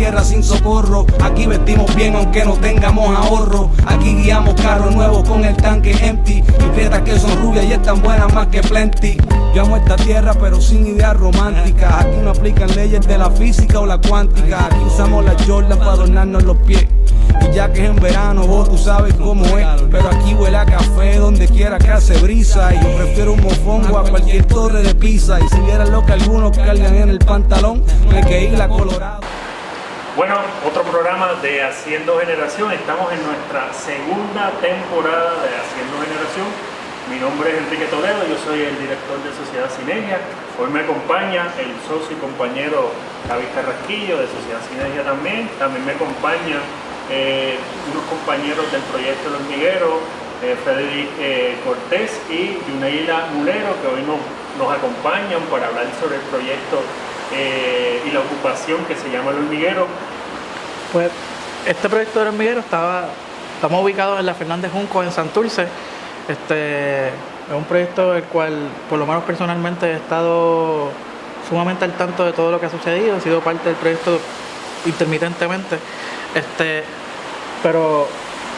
tierra sin socorro. Aquí vestimos bien aunque no tengamos ahorro. Aquí guiamos carros nuevos con el tanque empty. Y prietas que son rubias y están buenas más que plenty. Yo amo esta tierra pero sin ideas románticas. Aquí no aplican leyes de la física o la cuántica. Aquí usamos la Jordan para adornarnos los pies. Y ya que es en verano, vos tú sabes cómo es. Pero aquí huele a café donde quiera que hace brisa. Y yo prefiero un mofongo a cualquier torre de pizza. Y si vieran lo que algunos cargan en el pantalón, no hay que ir a Colorado. Bueno, otro programa de Haciendo Generación. Estamos en nuestra segunda temporada de Haciendo Generación. Mi nombre es Enrique Toledo, yo soy el director de Sociedad Sinergia. Hoy me acompaña el socio y compañero David Carrasquillo de Sociedad Sinergia también. También me acompaña unos compañeros del proyecto El Hormiguero, Frederic Cortés y Yuneila Mulero, que hoy nos acompañan para hablar sobre el proyecto y la ocupación que se llama El Hormiguero. Pues este proyecto del Hormiguero estamos ubicados en la Fernández Junco en Santurce. Es un proyecto el cual, por lo menos personalmente, he estado sumamente al tanto de todo lo que ha sucedido. He sido parte del proyecto intermitentemente. Pero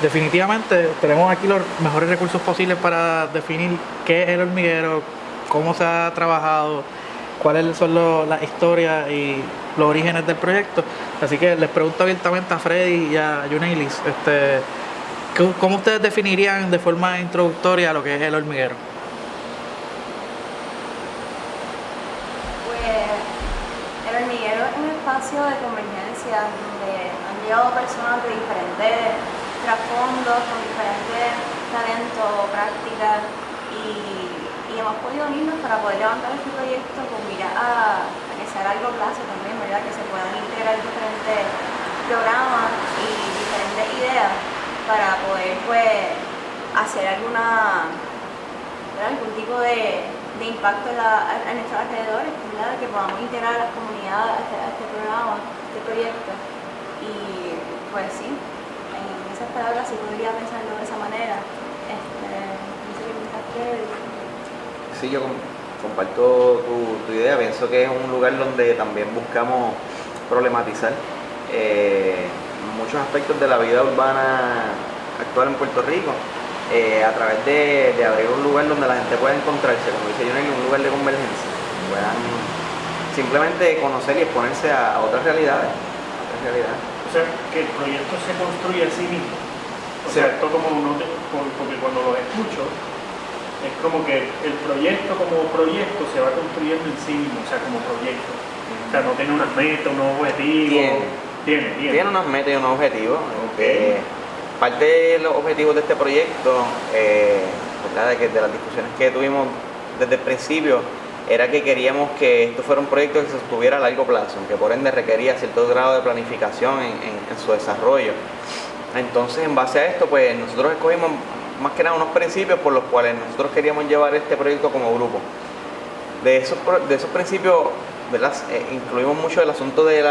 definitivamente tenemos aquí los mejores recursos posibles para definir qué es el hormiguero, cómo se ha trabajado, cuáles son las historias y los orígenes del proyecto. Así que les pregunto abiertamente a Freddy y a Yuneilis, ¿cómo ustedes definirían de forma introductoria lo que es el hormiguero? Pues el hormiguero es un espacio de convergencia donde han llegado personas de diferentes trasfondos, con diferentes talentos, prácticas y hemos podido unirnos para poder levantar este proyecto con mirar a que sea a largo plazo también, ¿verdad? Que se puedan integrar diferentes programas y diferentes ideas para poder pues hacer algún tipo de impacto en nuestros alrededores, ¿verdad? Que podamos integrar a las comunidades a este programa, a este proyecto. Y pues sí, en esas palabras sí podría pensarlo de esa manera. No sé qué pensaste. Sí, yo comparto tu idea. Pienso que es un lugar donde también buscamos problematizar muchos aspectos de la vida urbana actual en Puerto Rico, a través de abrir un lugar donde la gente pueda encontrarse, como dice Jonel, un lugar de convergencia, puedan simplemente conocer y exponerse a otras realidades. O sea, que el proyecto se construye a sí mismo. O sea, esto como porque cuando lo escucho, es como que el proyecto como proyecto se va construyendo en sí mismo, o sea, como proyecto. O sea, no tiene unas metas, unos objetivos. Tiene unas metas y unos objetivos. Okay. Parte de los objetivos de este proyecto, de las discusiones que tuvimos desde el principio, era que queríamos que esto fuera un proyecto que se sostuviera a largo plazo, que por ende requería cierto grado de planificación en su desarrollo. Entonces, en base a esto, pues nosotros escogimos más que nada unos principios por los cuales nosotros queríamos llevar este proyecto como grupo. De esos principios, ¿verdad? Incluimos mucho el asunto de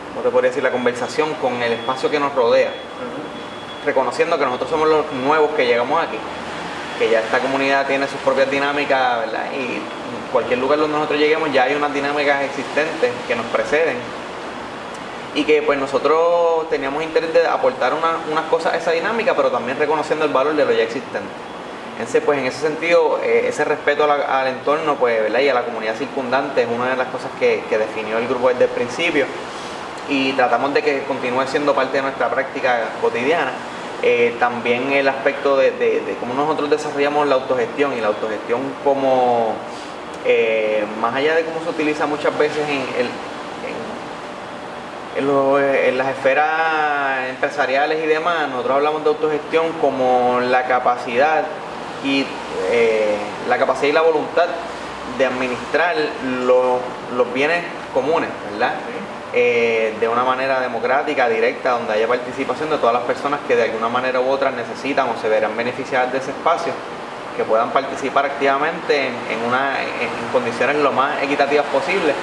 ¿cómo te podría decir? La conversación con el espacio que nos rodea, reconociendo que nosotros somos los nuevos que llegamos aquí, que ya esta comunidad tiene sus propias dinámicas, ¿verdad? Y en cualquier lugar donde nosotros lleguemos ya hay unas dinámicas existentes que nos preceden y que pues nosotros teníamos interés de aportar unas cosas a esa dinámica, pero también reconociendo el valor de lo ya existente. Entonces, pues en ese sentido, ese respeto al entorno, pues, ¿verdad? Y a la comunidad circundante es una de las cosas que definió el grupo desde el principio, y tratamos de que continúe siendo parte de nuestra práctica cotidiana. También el aspecto de cómo nosotros desarrollamos la autogestión, y la autogestión como más allá de cómo se utiliza muchas veces en las esferas empresariales y demás, nosotros hablamos de autogestión como la capacidad y la voluntad de administrar los bienes comunes, ¿verdad? De una manera democrática, directa, donde haya participación de todas las personas que de alguna manera u otra necesitan o se verán beneficiadas de ese espacio, que puedan participar activamente en condiciones lo más equitativas posibles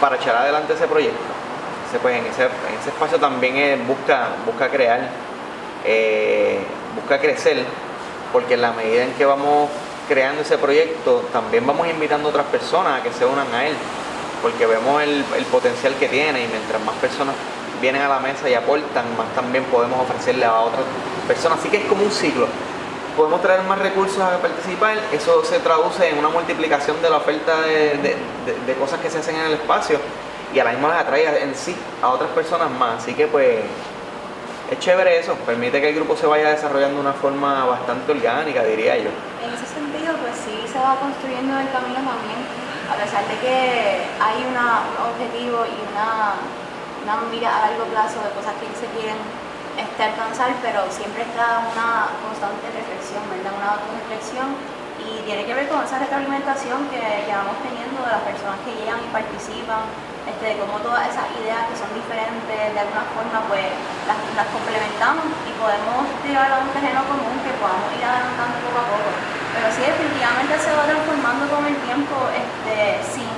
para echar adelante ese proyecto. Pues en ese espacio también busca crear, busca crecer, porque en la medida en que vamos creando ese proyecto también vamos invitando a otras personas a que se unan a él. porque vemos el potencial que tiene y mientras más personas vienen a la mesa y aportan, más también podemos ofrecerle a otras personas. Así que es como un ciclo. Podemos traer más recursos a participar, eso se traduce en una multiplicación de la oferta de cosas que se hacen en el espacio y a la misma vez atrae en sí a otras personas más. Así que pues es chévere eso, permite que el grupo se vaya desarrollando de una forma bastante orgánica, diría yo. En ese sentido, pues sí se va construyendo el camino también, a pesar de que hay un objetivo y una mira a largo plazo de cosas que se quieren alcanzar, pero siempre está una constante reflexión, ¿verdad? Una autorreflexión, y tiene que ver con esa retroalimentación que vamos teniendo de las personas que llegan y participan, de cómo todas esas ideas que son diferentes, de alguna forma pues las complementamos y podemos llevarlo a un terreno común que podamos ir adelantando poco a poco. Pero sí, definitivamente se va transformando con el tiempo, sin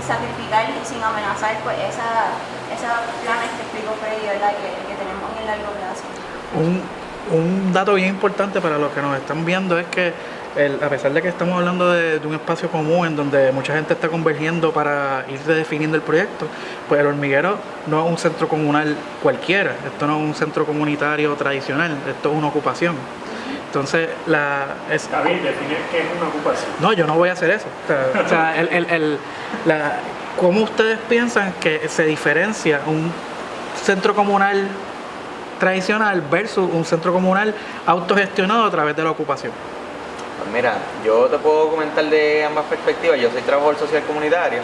sacrificar y sin amenazar pues esos planes que explico Freddy, ¿verdad? Que tenemos en el largo plazo. Un dato bien importante para los que nos están viendo es que a pesar de que estamos hablando de un espacio común en donde mucha gente está convergiendo para ir definiendo el proyecto, pues el hormiguero no es un centro comunal cualquiera, esto no es un centro comunitario tradicional, esto es una ocupación. Entonces, David, definir qué es una ocupación. No, yo no voy a hacer eso. O sea, ¿cómo ustedes piensan que se diferencia un centro comunal tradicional versus un centro comunal autogestionado a través de la ocupación? Pues mira, yo te puedo comentar de ambas perspectivas. Yo soy trabajador social comunitario.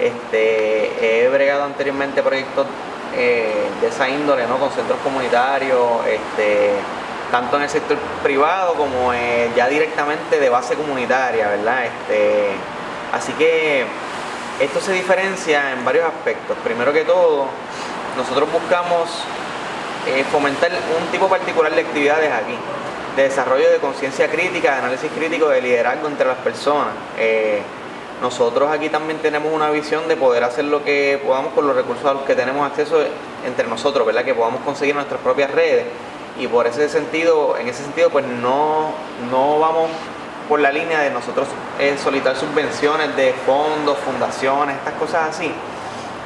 He bregado anteriormente proyectos de esa índole, ¿no? Con centros comunitarios, tanto en el sector privado como ya directamente de base comunitaria, ¿verdad? Así que esto se diferencia en varios aspectos. Primero que todo, nosotros buscamos fomentar un tipo particular de actividades aquí, de desarrollo de conciencia crítica, de análisis crítico, de liderazgo entre las personas. Nosotros aquí también tenemos una visión de poder hacer lo que podamos con los recursos a los que tenemos acceso entre nosotros, ¿verdad? Que podamos conseguir nuestras propias redes. Y en ese sentido, pues no vamos por la línea de nosotros solicitar subvenciones de fondos, fundaciones, estas cosas así,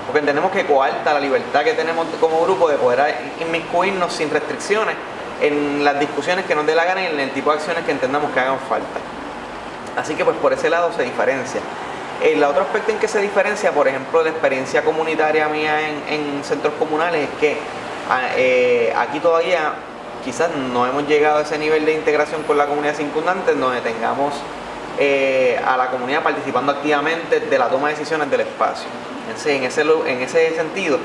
porque entendemos que coarta la libertad que tenemos como grupo de poder inmiscuirnos sin restricciones en las discusiones que nos dé la gana y en el tipo de acciones que entendamos que hagan falta. Así que pues por ese lado se diferencia. El otro aspecto en que se diferencia, por ejemplo, la experiencia comunitaria mía en centros comunales, es que aquí todavía quizás no hemos llegado a ese nivel de integración con la comunidad circundante donde tengamos a la comunidad participando activamente de la toma de decisiones del espacio. En ese sentido,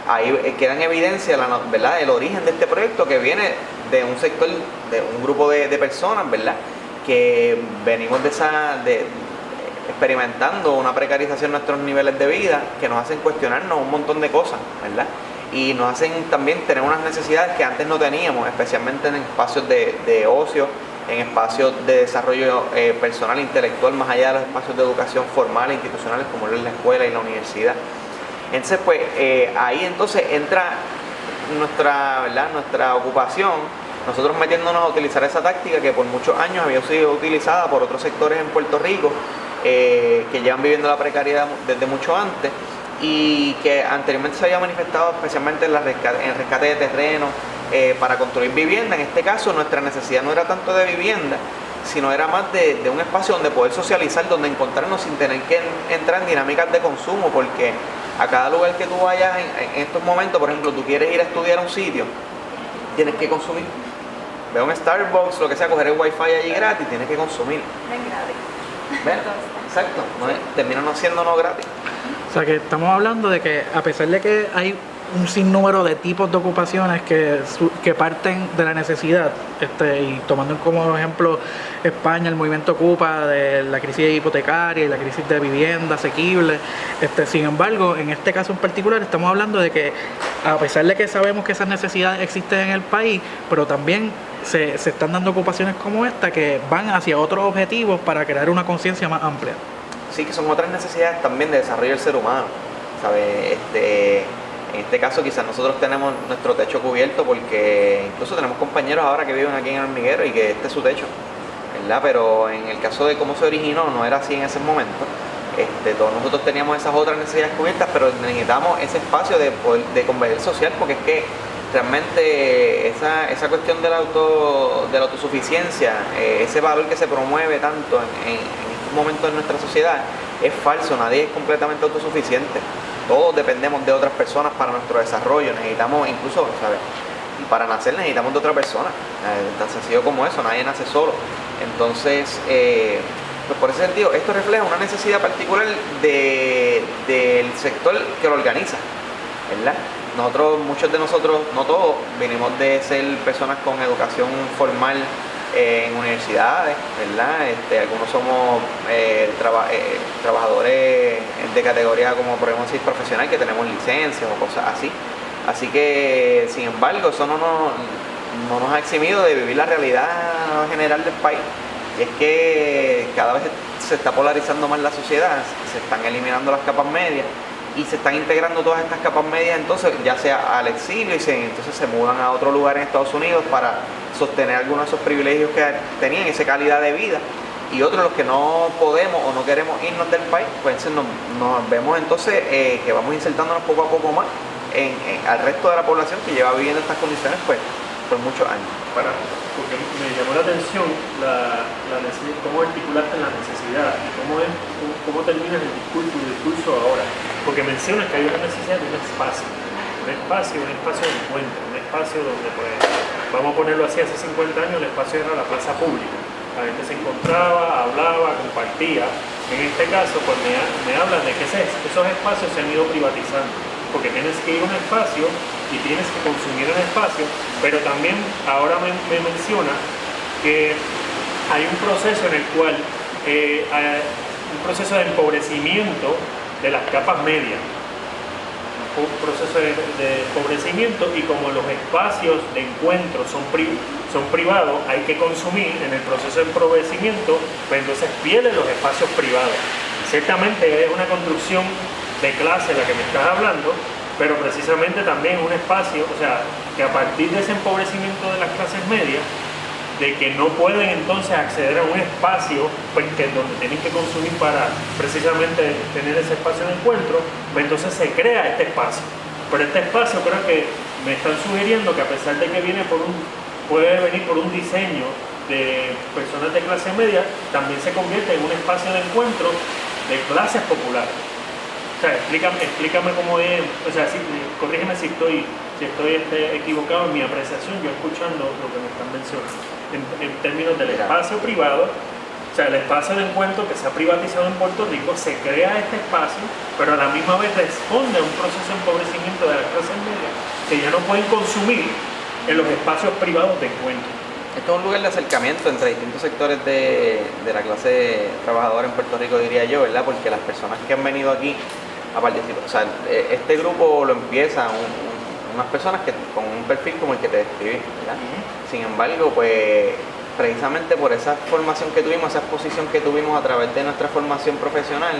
ahí queda en evidencia ¿verdad? El origen de este proyecto, que viene de un sector, de un grupo de personas, ¿verdad? Que venimos experimentando una precarización de nuestros niveles de vida que nos hacen cuestionarnos un montón de cosas, ¿verdad? Y nos hacen también tener unas necesidades que antes no teníamos, especialmente en espacios de ocio, en espacios de desarrollo personal e intelectual, más allá de los espacios de educación formal e institucionales como es la escuela y la universidad. Entonces, pues ahí entonces entra nuestra ocupación, nosotros metiéndonos a utilizar esa táctica que por muchos años había sido utilizada por otros sectores en Puerto Rico que llevan viviendo la precariedad desde mucho antes y que anteriormente se había manifestado especialmente en el rescate de terrenos para construir vivienda. En este caso nuestra necesidad no era tanto de vivienda, sino era más de un espacio donde poder socializar, donde encontrarnos sin tener que entrar en dinámicas de consumo, porque a cada lugar que tú vayas en estos momentos, por ejemplo, tú quieres ir a estudiar a un sitio, tienes que consumir. Ve a un Starbucks, lo que sea, coger el wifi allí gratis, tienes que consumir. Ven gratis. ¿Ven? Exacto, termina no siendo no gratis. O sea que estamos hablando de que a pesar de que hay un sinnúmero de tipos de ocupaciones que parten de la necesidad, y tomando como ejemplo España, el movimiento Ocupa, de la crisis hipotecaria y la crisis de vivienda asequible, sin embargo, en este caso en particular estamos hablando de que a pesar de que sabemos que esas necesidades existen en el país, pero también se están dando ocupaciones como esta que van hacia otros objetivos para crear una conciencia más amplia. Sí, que son otras necesidades también de desarrollo del ser humano, ¿sabes? En este caso quizás nosotros tenemos nuestro techo cubierto porque incluso tenemos compañeros ahora que viven aquí en el hormiguero y que este es su techo, ¿verdad? Pero en el caso de cómo se originó no era así en ese momento. Todos nosotros teníamos esas otras necesidades cubiertas, pero necesitamos ese espacio de converger social, porque es que realmente esa cuestión de la autosuficiencia, ese valor que se promueve tanto en estos momentos en nuestra sociedad, es falso. Nadie es completamente autosuficiente. Todos dependemos de otras personas para nuestro desarrollo. Necesitamos incluso, ¿sabes? Para nacer necesitamos de otra persona. Tan sencillo como eso, nadie nace solo. Entonces, pues por ese sentido, esto refleja una necesidad particular del sector que lo organiza, ¿verdad? Muchos de nosotros, no todos, venimos de ser personas con educación formal en universidades, ¿verdad? Algunos somos trabajadores de categoría, como podemos decir, profesional, que tenemos licencias o cosas así. Así que, sin embargo, eso no nos ha eximido de vivir la realidad general del país. Y es que cada vez se está polarizando más la sociedad, se están eliminando las capas medias y se están integrando todas estas capas medias, entonces ya sea al exilio, entonces se mudan a otro lugar en Estados Unidos para sostener algunos de esos privilegios que tenían, esa calidad de vida. Y otros, los que no podemos o no queremos irnos del país, pues nos vemos entonces que vamos insertándonos poco a poco más al resto de la población que lleva viviendo estas condiciones pues por muchos años. Porque me llamó la atención cómo articulaste la necesidad y cómo terminas el discurso ahora. Porque mencionas que hay una necesidad de un espacio de encuentro, un espacio donde, pues, vamos a ponerlo así, hace 50 años el espacio era la plaza pública. La gente se encontraba, hablaba, compartía. En este caso, pues me hablan de que esos espacios se han ido privatizando, porque tienes que ir a un espacio y tienes que consumir un espacio, pero también ahora me menciona que hay un proceso en el cual un proceso de empobrecimiento de las capas medias, un proceso de empobrecimiento, y como los espacios de encuentro son privados, hay que consumir en el proceso de empobrecimiento, pues entonces pierden los espacios privados. Ciertamente es una construcción de clase la que me estás hablando, pero precisamente también un espacio, o sea, que a partir de ese empobrecimiento de las clases medias, de que no pueden entonces acceder a un espacio pues, donde tienen que consumir para precisamente tener ese espacio de encuentro, pues entonces se crea este espacio. Pero este espacio creo que me están sugiriendo que, a pesar de que puede venir por un diseño de personas de clase media, también se convierte en un espacio de encuentro de clases populares. O sea, explícame cómo es, o sea, corrígeme si estoy equivocado en mi apreciación, yo escuchando lo que me están mencionando, en términos del espacio privado. O sea, el espacio de encuentro que se ha privatizado en Puerto Rico, se crea este espacio, pero a la misma vez responde a un proceso de empobrecimiento de las clases medias que ya no pueden consumir en los espacios privados de encuentro. Esto es un lugar de acercamiento entre distintos sectores de la clase trabajadora en Puerto Rico, diría yo, ¿verdad? Porque las personas que han venido aquí a participar, o sea, este grupo lo empieza unas personas con un perfil como el que te describí, ¿verdad? Sin embargo, pues precisamente por esa formación que tuvimos, esa exposición que tuvimos a través de nuestra formación profesional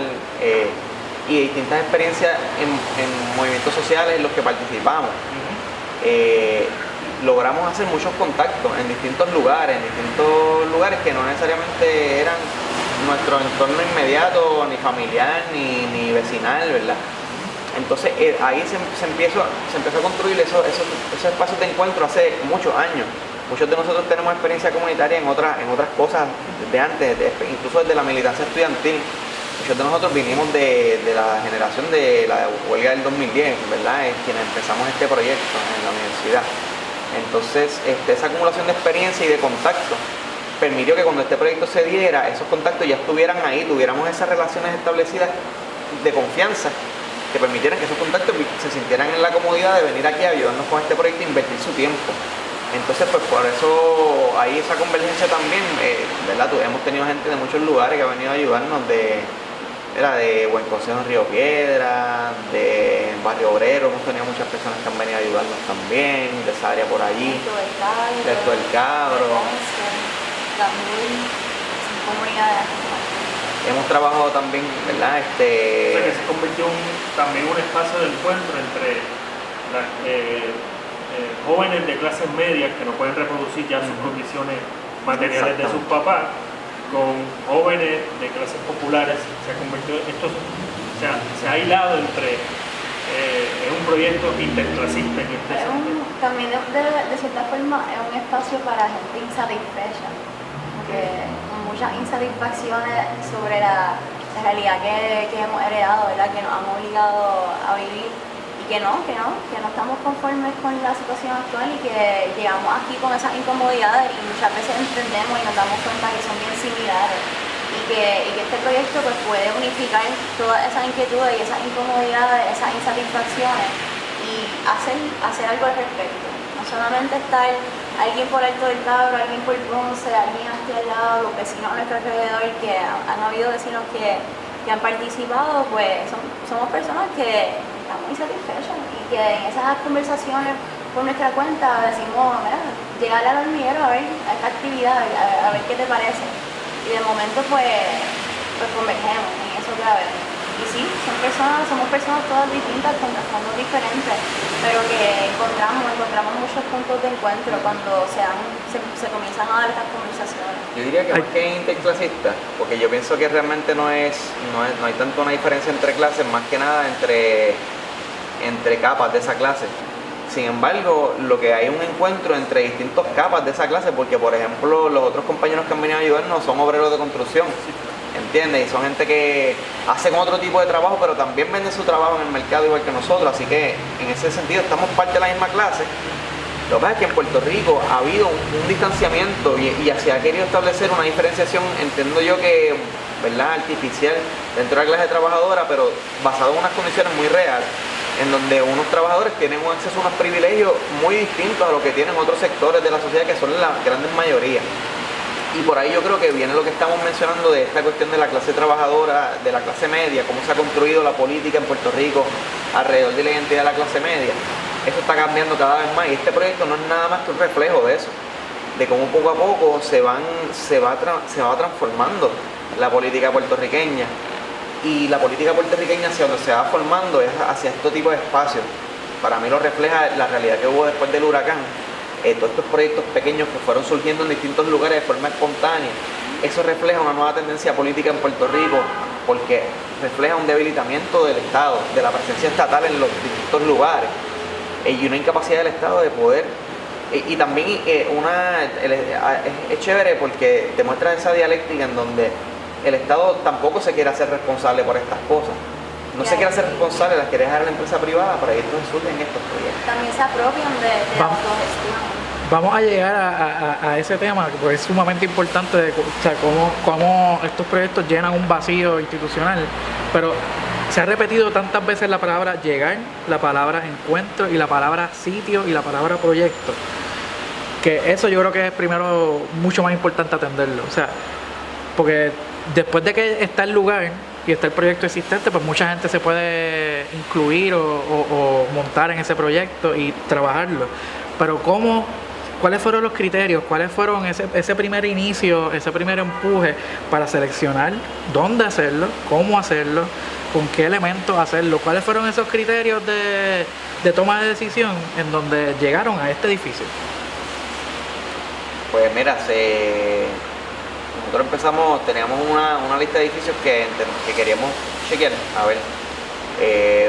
y distintas experiencias en movimientos sociales en los que participamos, logramos hacer muchos contactos en distintos lugares que no necesariamente eran nuestro entorno inmediato, ni familiar, ni vecinal, ¿verdad? Entonces ahí se empezó a construir esos espacios de encuentro hace muchos años. Muchos de nosotros tenemos experiencia comunitaria en otras cosas de antes, incluso desde la militancia estudiantil. Muchos de nosotros vinimos de la generación de la huelga del 2010, ¿verdad? Es quienes empezamos este proyecto en la universidad. Entonces, esa acumulación de experiencia y de contacto permitió que cuando este proyecto se diera, esos contactos ya estuvieran ahí, tuviéramos esas relaciones establecidas de confianza que permitieran que esos contactos se sintieran en la comodidad de venir aquí a ayudarnos con este proyecto e invertir su tiempo. Entonces, pues por eso hay esa convergencia también, ¿verdad? Hemos tenido gente de muchos lugares que ha venido a ayudarnos, de Buen Consejo en Río Piedra, de Barrio Obrero, hemos tenido muchas personas que han venido a ayudarnos también, de esa área por allí, de Alto del Cabro. También son comunidades. Hemos trabajado también, ¿verdad? O sea, que se convirtió también un espacio de encuentro entre las jóvenes de clases medias que no pueden reproducir ya sus condiciones materiales de sus papás, con jóvenes de clases populares, se ha convertido, se ha hilado entre, es un proyecto interclasista en este sentido. También de cierta forma es un espacio para gente insatisfecha, con muchas insatisfacciones sobre la realidad que hemos heredado, ¿verdad? Que nos han obligado a vivir y que no estamos conformes con la situación actual y que llegamos aquí con esas incomodidades y muchas veces entendemos y nos damos cuenta que son bien similares y que este proyecto pues puede unificar todas esas inquietudes y esas incomodidades, esas insatisfacciones y hacer algo al respecto. No solamente estar alguien por Alto del Cabro, alguien por Ponce, alguien aquí al lado, los vecinos a nuestro alrededor, que han habido vecinos que han participado, pues somos personas que estamos insatisfechas y que en esas conversaciones por nuestra cuenta decimos, mira, llegar al hormiguero a ver a esta actividad, a ver qué te parece. Y de momento pues convergemos en eso otra vez. Y sí, somos personas todas distintas, con trasfondos diferentes, pero que encontramos muchos puntos de encuentro cuando se comienzan a dar estas conversaciones. Yo diría que más que interclasista, porque yo pienso que realmente no hay tanto una diferencia entre clases, más que nada entre capas de esa clase. Sin embargo, lo que hay un encuentro entre distintas capas de esa clase, porque por ejemplo los otros compañeros que han venido a ayudarnos son obreros de construcción, ¿entiendes? Y son gente que hacen otro tipo de trabajo, pero también venden su trabajo en el mercado igual que nosotros, así que en ese sentido estamos parte de la misma clase. Lo que pasa es que en Puerto Rico ha habido un distanciamiento y se ha querido establecer una diferenciación, entiendo yo que, ¿verdad?, artificial dentro de la clase trabajadora, pero basado en unas condiciones muy reales, en donde unos trabajadores tienen un acceso a unos privilegios muy distintos a lo que tienen otros sectores de la sociedad, que son la grandes mayoría. Y por ahí yo creo que viene lo que estamos mencionando de esta cuestión de la clase trabajadora, de la clase media, cómo se ha construido la política en Puerto Rico alrededor de la identidad de la clase media. Eso está cambiando cada vez más y este proyecto no es nada más que un reflejo de eso, de cómo poco a poco se va transformando la política puertorriqueña. Y la política puertorriqueña hacia donde se va formando es hacia este tipo de espacios. Para mí lo refleja la realidad que hubo después del huracán. Todos estos proyectos pequeños que fueron surgiendo en distintos lugares de forma espontánea, eso refleja una nueva tendencia política en Puerto Rico, porque refleja un debilitamiento del Estado, de la presencia estatal en los distintos lugares, y una incapacidad del Estado de poder, y también es chévere porque te muestra esa dialéctica en donde el Estado tampoco se quiere hacer responsable por estas cosas. No se quiere hacer responsable, las quiere dejar a la empresa privada para que entonces surgen estos proyectos. También se apropian de la autogestión. Vamos a llegar a ese tema, porque es sumamente importante, cómo estos proyectos llenan un vacío institucional, pero se ha repetido tantas veces la palabra llegar, la palabra encuentro y la palabra sitio y la palabra proyecto, que eso yo creo que es primero mucho más importante atenderlo, porque después de que está el lugar y está el proyecto existente, pues mucha gente se puede incluir o montar en ese proyecto y trabajarlo, pero ¿cuáles fueron los criterios? ¿Cuáles fueron ese primer inicio, ese primer empuje para seleccionar dónde hacerlo, cómo hacerlo, con qué elementos hacerlo? ¿Cuáles fueron esos criterios de toma de decisión en donde llegaron a este edificio? Pues mira, nosotros teníamos una lista de edificios que queríamos chequear, a ver,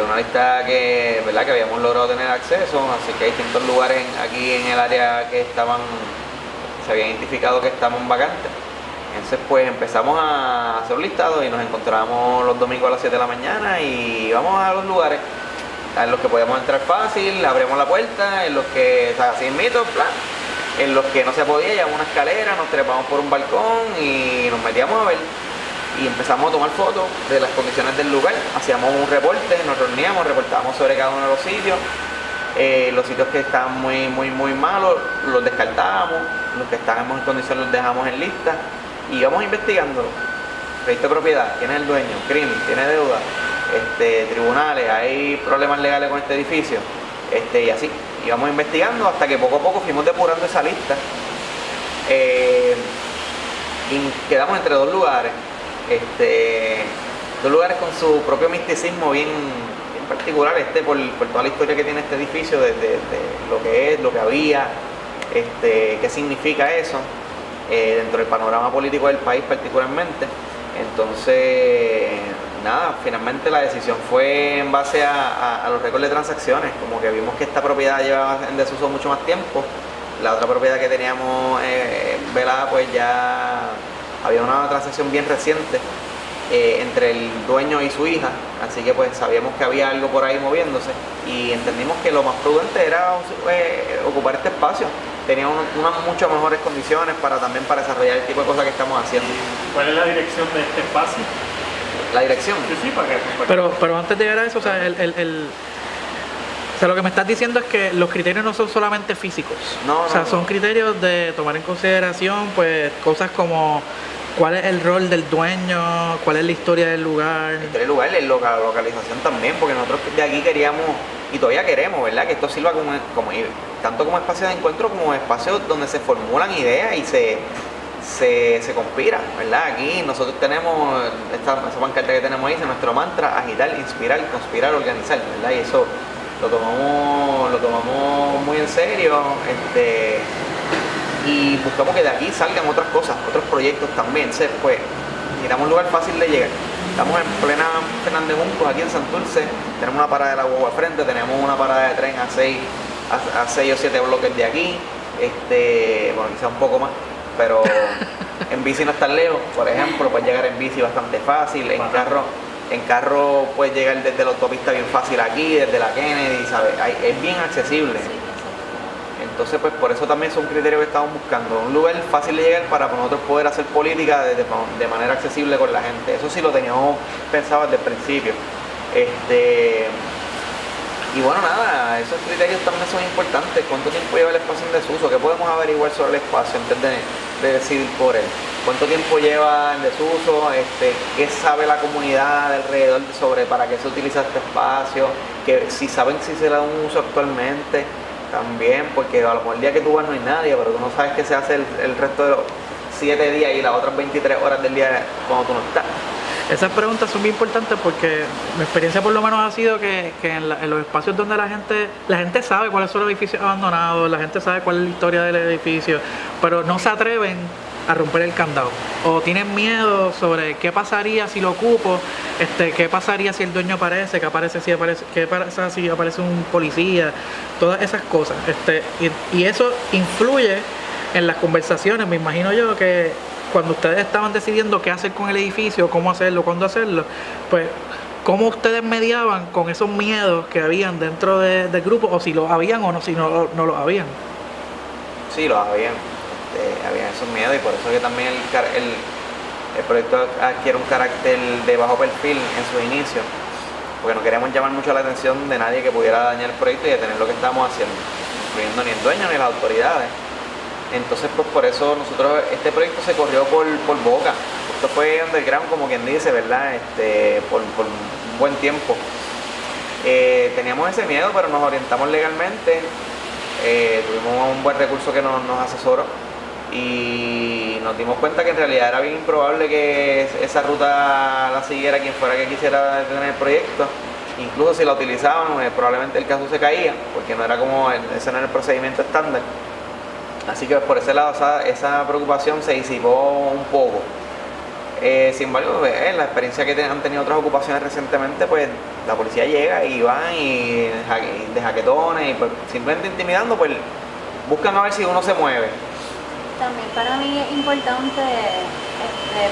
una lista que habíamos logrado tener acceso, así que hay distintos lugares aquí en el área que se había identificado que estaban vacantes. Entonces pues empezamos a hacer un listado y nos encontramos los domingos a las 7 de la mañana y íbamos a los lugares en los que podíamos entrar fácil, abrimos la puerta, en los que, así mismito, plan, en los que no se podía, llevamos una escalera, nos trepamos por un balcón y nos metíamos a ver y empezamos a tomar fotos de las condiciones del lugar, hacíamos un reporte, nos reuníamos, reportábamos sobre cada uno de los sitios que estaban muy malos los descartábamos, los que estábamos en condiciones los dejamos en lista y íbamos investigando, registro de propiedad, quién es el dueño, crimen, tiene deuda, tribunales, hay problemas legales con este edificio, y así. Íbamos investigando hasta que poco a poco fuimos depurando esa lista y quedamos entre dos lugares con su propio misticismo bien particular, por toda la historia que tiene este edificio, desde lo que es, lo que había, qué significa eso. dentro del panorama político del país particularmente. Entonces, nada, finalmente la decisión fue en base a los récords de transacciones, como que vimos que esta propiedad llevaba en desuso mucho más tiempo. La otra propiedad que teníamos velada, pues ya había una transacción bien reciente entre el dueño y su hija, así que pues sabíamos que había algo por ahí moviéndose y entendimos que lo más prudente era ocupar este espacio. Tenía unas mucho mejores condiciones para desarrollar el tipo de cosas que estamos haciendo. ¿Cuál es la dirección de este espacio? La dirección. Sí, para que... Pero antes de llegar a eso, o sea, o sea, lo que me estás diciendo es que los criterios no son solamente físicos. No, o sea, no. son criterios de tomar en consideración, pues, cosas como cuál es el rol del dueño, cuál es la historia del lugar. La historia del lugar, la localización también, porque nosotros de aquí queríamos, y todavía queremos, ¿verdad? Que esto sirva tanto como espacio de encuentro como espacio donde se formulan ideas y se conspira, ¿verdad? Aquí nosotros tenemos esa pancarta que tenemos ahí, dice nuestro mantra: agitar, inspirar, conspirar, organizar, ¿verdad? Y eso lo tomamos muy en serio, y buscamos que de aquí salgan otras cosas, otros proyectos también. Pues necesitamos un lugar fácil de llegar. Estamos en plena Fernández Juncos, aquí en Santurce. Tenemos una parada de la guagua al frente, tenemos una parada de tren a 6 o 7 bloques de aquí, bueno, quizá un poco más, pero en bici no es tan lejos. Por ejemplo, puedes llegar en bici bastante fácil, en carro puedes llegar desde la autopista bien fácil aquí, desde la Kennedy, ¿sabes? Es bien accesible. Entonces, pues por eso también son criterios que estamos buscando. Un lugar fácil de llegar para nosotros poder hacer política de manera accesible con la gente. Eso sí lo teníamos pensado desde el principio. Y bueno, nada, esos criterios también son importantes. ¿Cuánto tiempo lleva el espacio en desuso? ¿Qué podemos averiguar sobre el espacio antes de decidir por él? ¿Cuánto tiempo lleva en desuso? ¿Qué sabe la comunidad alrededor sobre para qué se utiliza este espacio? Si saben si se le da un uso actualmente también, porque a lo mejor el día que tú vas no hay nadie, pero tú no sabes qué se hace el resto de los 7 días y las otras 23 horas del día cuando tú no estás. Esas preguntas son bien importantes porque mi experiencia por lo menos ha sido que en los espacios donde la gente sabe cuáles son los edificios abandonados, la gente sabe cuál es la historia del edificio, pero no se atreven a romper el candado o tienen miedo sobre qué pasaría si lo ocupo, qué pasaría si el dueño aparece, qué pasa si aparece un policía, todas esas cosas, y eso influye en las conversaciones. Me imagino yo que cuando ustedes estaban decidiendo qué hacer con el edificio, cómo hacerlo, cuándo hacerlo, pues cómo ustedes mediaban con esos miedos que habían dentro del grupo, o si los habían o no, si no los habían. Sí, los habían. Habían esos miedos, y por eso que también el proyecto adquiere un carácter de bajo perfil en sus inicios, porque no queríamos llamar mucho la atención de nadie que pudiera dañar el proyecto y detener lo que estábamos haciendo, incluyendo ni el dueño ni las autoridades. Entonces, pues por eso este proyecto se corrió por boca. Esto fue underground, como quien dice, ¿verdad? Por un buen tiempo. Teníamos ese miedo, pero nos orientamos legalmente. Tuvimos un buen recurso que nos asesoró y nos dimos cuenta que en realidad era bien improbable que esa ruta la siguiera quien fuera que quisiera detener el proyecto. Incluso si la utilizaban, probablemente el caso se caía, porque ese no era el procedimiento estándar. Así que por ese lado esa preocupación se disipó un poco. Sin embargo, la experiencia que han tenido otras ocupaciones recientemente, pues la policía llega y van y de jaquetones y pues simplemente intimidando, pues buscan a ver si uno se mueve. También para mí es importante,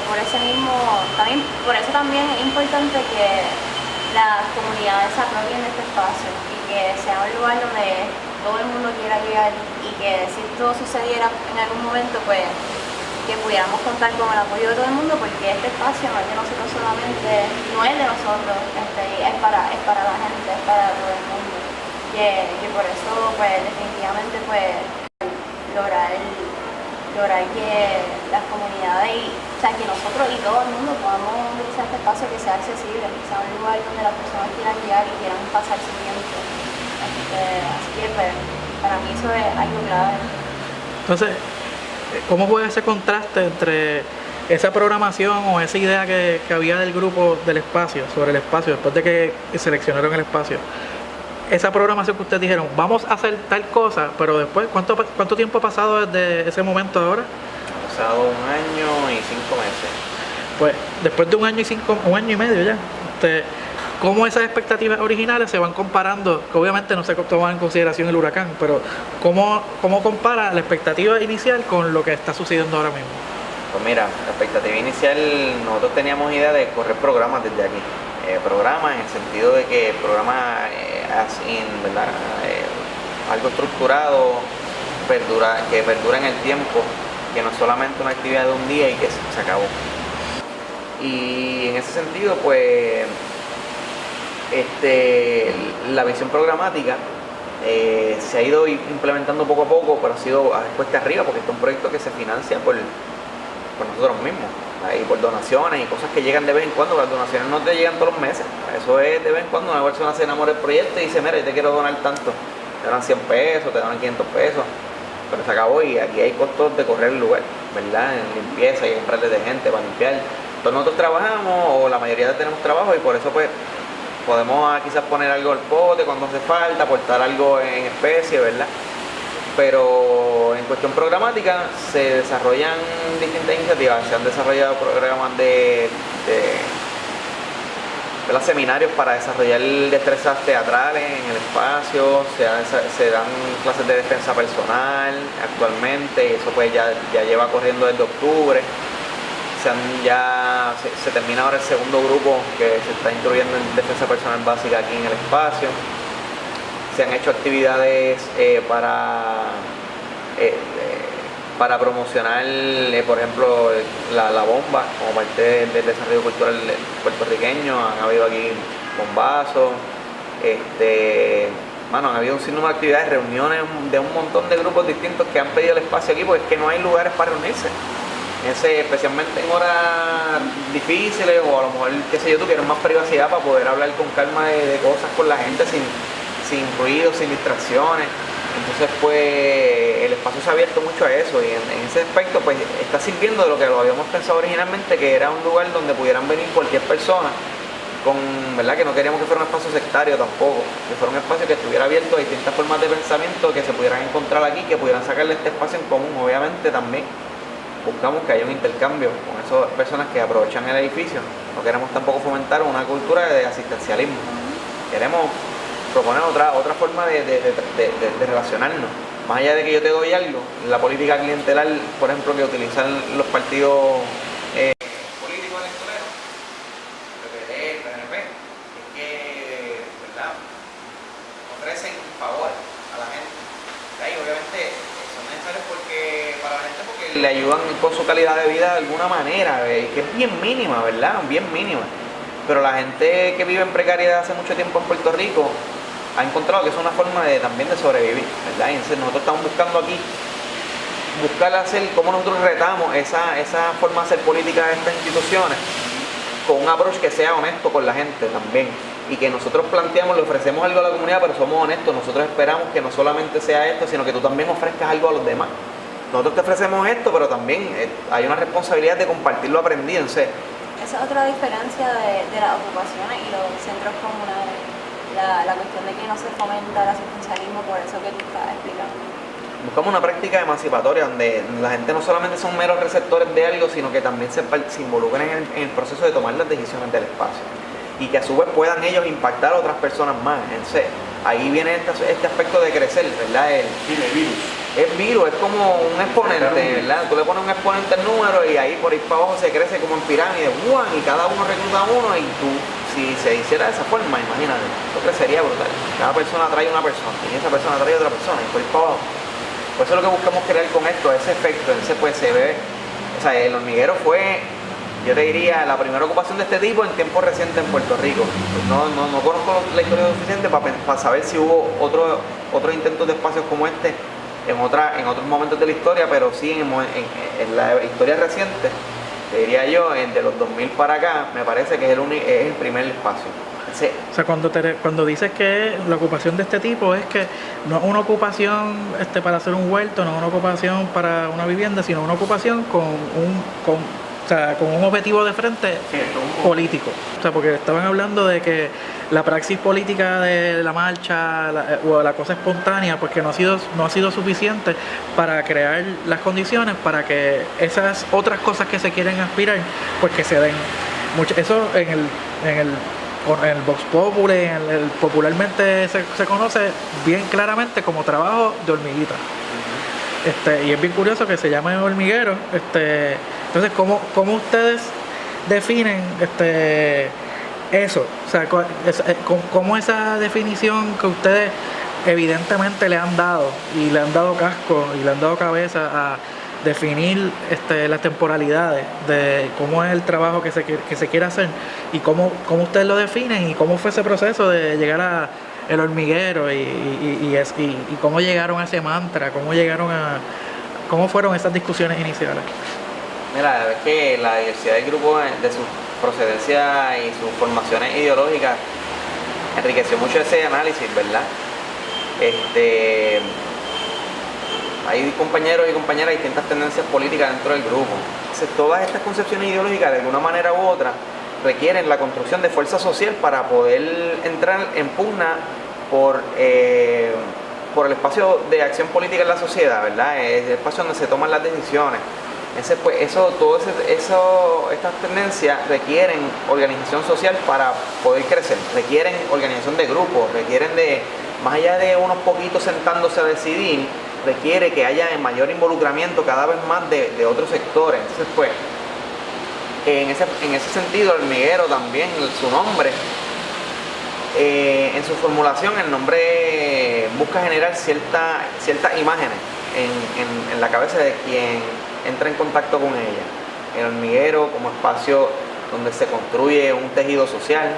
por eso también es importante que las comunidades se apropien de este espacio y que sea un lugar donde todo el mundo quiera llegar, y que si esto sucediera en algún momento, pues que pudiéramos contar con el apoyo de todo el mundo, porque este espacio no es de nosotros solamente, no es de nosotros, es para la gente, es para todo el mundo. Que por eso, pues definitivamente, pues lograr que las comunidades, o sea, que nosotros y todo el mundo podamos utilizar este espacio, que sea accesible, que sea un lugar donde las personas quieran llegar y quieran pasar su tiempo. Así que, pues, para mí eso es algo clave. Entonces, ¿cómo fue ese contraste entre esa programación o esa idea que había del grupo del espacio, sobre el espacio, después de que seleccionaron el espacio? Esa programación que ustedes dijeron, vamos a hacer tal cosa, pero después, ¿cuánto tiempo ha pasado desde ese momento ahora? pasado 1 año y 5 meses. Pues después de 1 año y 1 año y medio ya, cómo esas expectativas originales se van comparando, que obviamente no se toma en consideración el huracán, pero cómo compara la expectativa inicial con lo que está sucediendo ahora mismo. Pues mira, la expectativa inicial, nosotros teníamos idea de correr programas desde aquí. Programas en el sentido de que programas así, ¿verdad? Algo estructurado, que perdura en el tiempo, que no es solamente una actividad de un día y que se acabó. Y en ese sentido, pues, la visión programática se ha ido implementando poco a poco, pero ha sido cuesta arriba, porque este es un proyecto que se financia por nosotros mismos, y por donaciones y cosas que llegan de vez en cuando. Las donaciones no te llegan todos los meses, eso es de vez en cuando una persona se enamora del proyecto y dice, mira, yo te quiero donar tanto, te dan 100 pesos, te dan 500 pesos, pero se acabó. Y aquí hay costos de correr el lugar, ¿verdad? En limpieza y en comprarle de gente para limpiar. Entonces nosotros trabajamos, o la mayoría tenemos trabajo, y por eso pues podemos quizás poner algo al pote cuando hace falta, aportar algo en especie, ¿verdad? Pero en cuestión programática se desarrollan distintas iniciativas. Se han desarrollado programas de seminarios para desarrollar destrezas teatrales en el espacio, se dan clases de defensa personal actualmente, y eso pues ya lleva corriendo desde octubre. Se termina ahora el segundo grupo que se está instruyendo en defensa personal básica aquí en el espacio. Se han hecho actividades para promocionar, por ejemplo, la bomba como parte del desarrollo cultural puertorriqueño. Han habido aquí bombazos, han habido un sinnúmero de actividades, reuniones de un montón de grupos distintos que han pedido el espacio aquí, porque es que no hay lugares para reunirse. Especialmente en horas difíciles, o a lo mejor, qué sé yo, tú quieres más privacidad para poder hablar con calma de cosas con la gente sin ruido, sin distracciones. Entonces pues el espacio se ha abierto mucho a eso, y en ese aspecto pues está sirviendo de lo que lo habíamos pensado originalmente, que era un lugar donde pudieran venir cualquier persona, ¿verdad? Que no queríamos que fuera un espacio sectario tampoco, que fuera un espacio que estuviera abierto a distintas formas de pensamiento que se pudieran encontrar aquí, que pudieran sacarle este espacio en común. Obviamente también buscamos que haya un intercambio con esas personas que aprovechan el edificio. No queremos tampoco fomentar una cultura de asistencialismo. Queremos proponer otra forma de relacionarnos. Más allá de que yo te doy algo, la política clientelar, por ejemplo, que utilizan los partidos políticos electorales, PPD, PNP, es que, ¿verdad?, ofrecen favores a la gente. Y obviamente son necesarios para la gente, porque le ayudan con su calidad de vida de alguna manera, que es bien mínima, ¿verdad? Bien mínima. Pero la gente que vive en precariedad hace mucho tiempo en Puerto Rico ha encontrado que es una forma también de sobrevivir, ¿verdad? Y entonces nosotros estamos buscando aquí, hacer cómo nosotros retamos esa forma de hacer política de estas instituciones, con un approach que sea honesto con la gente también, y que nosotros planteamos, le ofrecemos algo a la comunidad, pero somos honestos. Nosotros esperamos que no solamente sea esto, sino que tú también ofrezcas algo a los demás. Nosotros te ofrecemos esto, pero también hay una responsabilidad de compartir lo aprendido. Esa es otra diferencia de las ocupaciones y los centros comunales. La cuestión de que no se fomenta el asistencialismo, por eso que tú estás explicando. Buscamos una práctica emancipatoria donde la gente no solamente son meros receptores de algo, sino que también se involucren en el proceso de tomar las decisiones del espacio, y que a su vez puedan ellos impactar a otras personas más. Entonces, ahí viene este aspecto de crecer, ¿verdad? Es virus, es como un exponente, ¿verdad? Tú le pones un exponente al número y ahí por ahí para abajo se crece como en pirámide, ¡guau! Y cada uno recluta a uno, y tú, si se hiciera de esa forma, imagínate, eso crecería brutal. Cada persona trae una persona y esa persona trae otra persona, y por ahí para abajo. Por eso es lo que buscamos crear con esto, ese efecto. Pues se ve, el hormiguero fue, yo te diría, la primera ocupación de este tipo en tiempos recientes en Puerto Rico. No conozco la historia suficiente para saber si hubo otros intentos de espacios como este en otros momentos de la historia, pero sí en la historia reciente, te diría yo, de los 2000 para acá, me parece que es el primer espacio. Sí. O sea, cuando dices que la ocupación de este tipo es que no es una ocupación para hacer un huerto, no es una ocupación para una vivienda, sino una ocupación con O sea, con un objetivo de frente Sí, esto es un político. O sea, porque estaban hablando de que la praxis política de la marcha o la cosa espontánea, pues que no ha sido suficiente para crear las condiciones para que esas otras cosas que se quieren aspirar, pues que se den. Eso en el Vox Populi, popularmente se conoce bien claramente como trabajo de hormiguita. Y es bien curioso que se llame hormiguero. Entonces, ¿cómo ustedes definen eso? O sea, ¿cómo esa definición que ustedes evidentemente le han dado y le han dado casco y le han dado cabeza a definir las temporalidades de cómo es el trabajo que se quiere hacer y cómo ustedes lo definen y cómo fue ese proceso de llegar a el hormiguero y cómo llegaron a ese mantra, cómo fueron esas discusiones iniciales? Mira, es que la diversidad del grupo, de sus procedencias y sus formaciones ideológicas, enriqueció mucho ese análisis, ¿verdad? Hay compañeros y compañeras de distintas tendencias políticas dentro del grupo. Entonces, todas estas concepciones ideológicas, de alguna manera u otra, requieren la construcción de fuerza social para poder entrar en pugna por el espacio de acción política en la sociedad, ¿verdad? Es el espacio donde se toman las decisiones. Estas tendencias requieren organización social para poder crecer, requieren organización de grupos, requieren de, más allá de unos poquitos sentándose a decidir, requiere que haya mayor involucramiento cada vez más de otros sectores. Entonces, pues, en ese sentido, el hormiguero también, su nombre, en su formulación, el nombre busca generar ciertas imágenes en la cabeza de quien entra en contacto con ella. El hormiguero como espacio donde se construye un tejido social,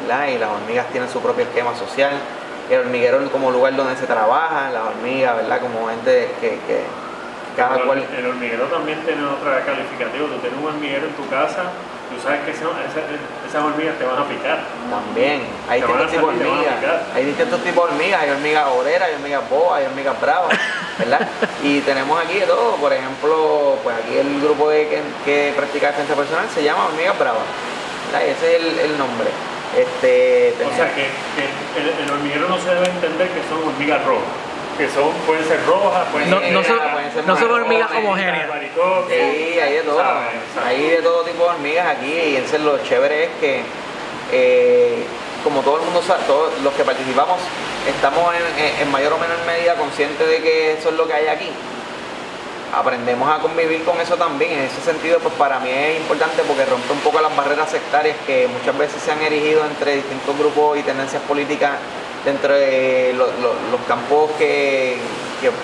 ¿verdad? Y las hormigas tienen su propio esquema social. El hormiguero como lugar donde se trabaja, las hormigas, ¿verdad? Como gente que cada cual... El hormiguero también tiene otra calificativa. Tú tienes un hormiguero en tu casa, tú sabes que esas hormigas te van a picar. También, hay distintos tipos de hormigas. Hay distintos tipos de hormigas, hay hormigas obreras, hay hormigas boas, hay hormigas bravas, ¿verdad? Y tenemos aquí de todo. Por ejemplo, pues aquí el grupo que practica defensa personal se llama hormigas bravas, ¿verdad? Y ese es el nombre. O sea que el hormiguero no se debe entender que son hormigas rojas, que pueden ser rojas, pueden ser no son hormigas homogéneas. Sí, hay de todo. Hay de todo tipo de hormigas aquí, y entonces lo chévere es que como todo el mundo sabe, todos los que participamos estamos en mayor o menor medida conscientes de que eso es lo que hay aquí. Aprendemos a convivir con eso también. En ese sentido, pues para mí es importante porque rompe un poco las barreras sectarias que muchas veces se han erigido entre distintos grupos y tendencias políticas dentro de los campos que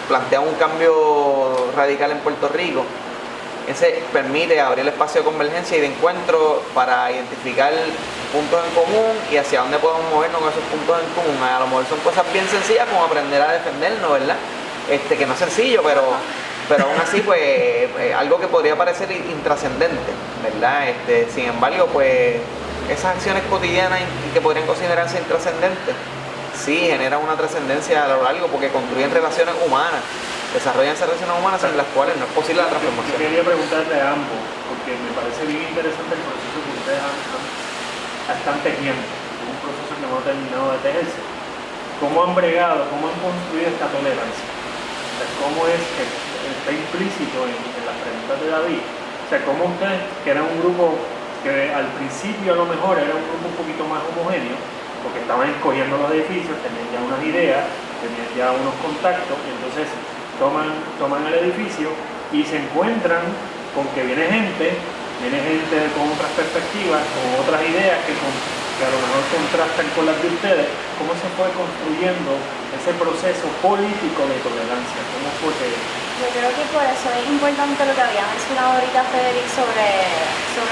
plantean un cambio radical en Puerto Rico. Ese permite abrir el espacio de convergencia y de encuentro para identificar puntos en común y hacia dónde podemos movernos con esos puntos en común. A lo mejor son cosas bien sencillas como aprender a defendernos, ¿verdad? Que no es sencillo, pero aún así, pues, algo que podría parecer intrascendente, ¿verdad? Sin embargo, pues, esas acciones cotidianas y que podrían considerarse intrascendentes, sí generan una trascendencia a lo largo porque construyen relaciones humanas, desarrollan esas relaciones humanas sin las cuales no es posible la transformación. Yo quería preguntarle a ambos, porque me parece bien interesante el proceso que ustedes están tejiendo, un proceso que no ha terminado de tejerse. ¿Cómo han bregado, cómo han construido esta tolerancia? O sea, ¿cómo es que está implícito en las preguntas de David? O sea, ¿cómo ustedes, que eran un grupo que al principio a lo mejor era un grupo un poquito más homogéneo, porque estaban escogiendo los edificios, tenían ya unas ideas, tenían ya unos contactos, y entonces toman el edificio y se encuentran con que viene gente con otras perspectivas, con otras ideas que a lo mejor contrastan con las de ustedes? ¿Cómo se fue construyendo ese proceso político de tolerancia? ¿Cómo fue que...? Yo creo que por eso es importante lo que había mencionado ahorita Federic sobre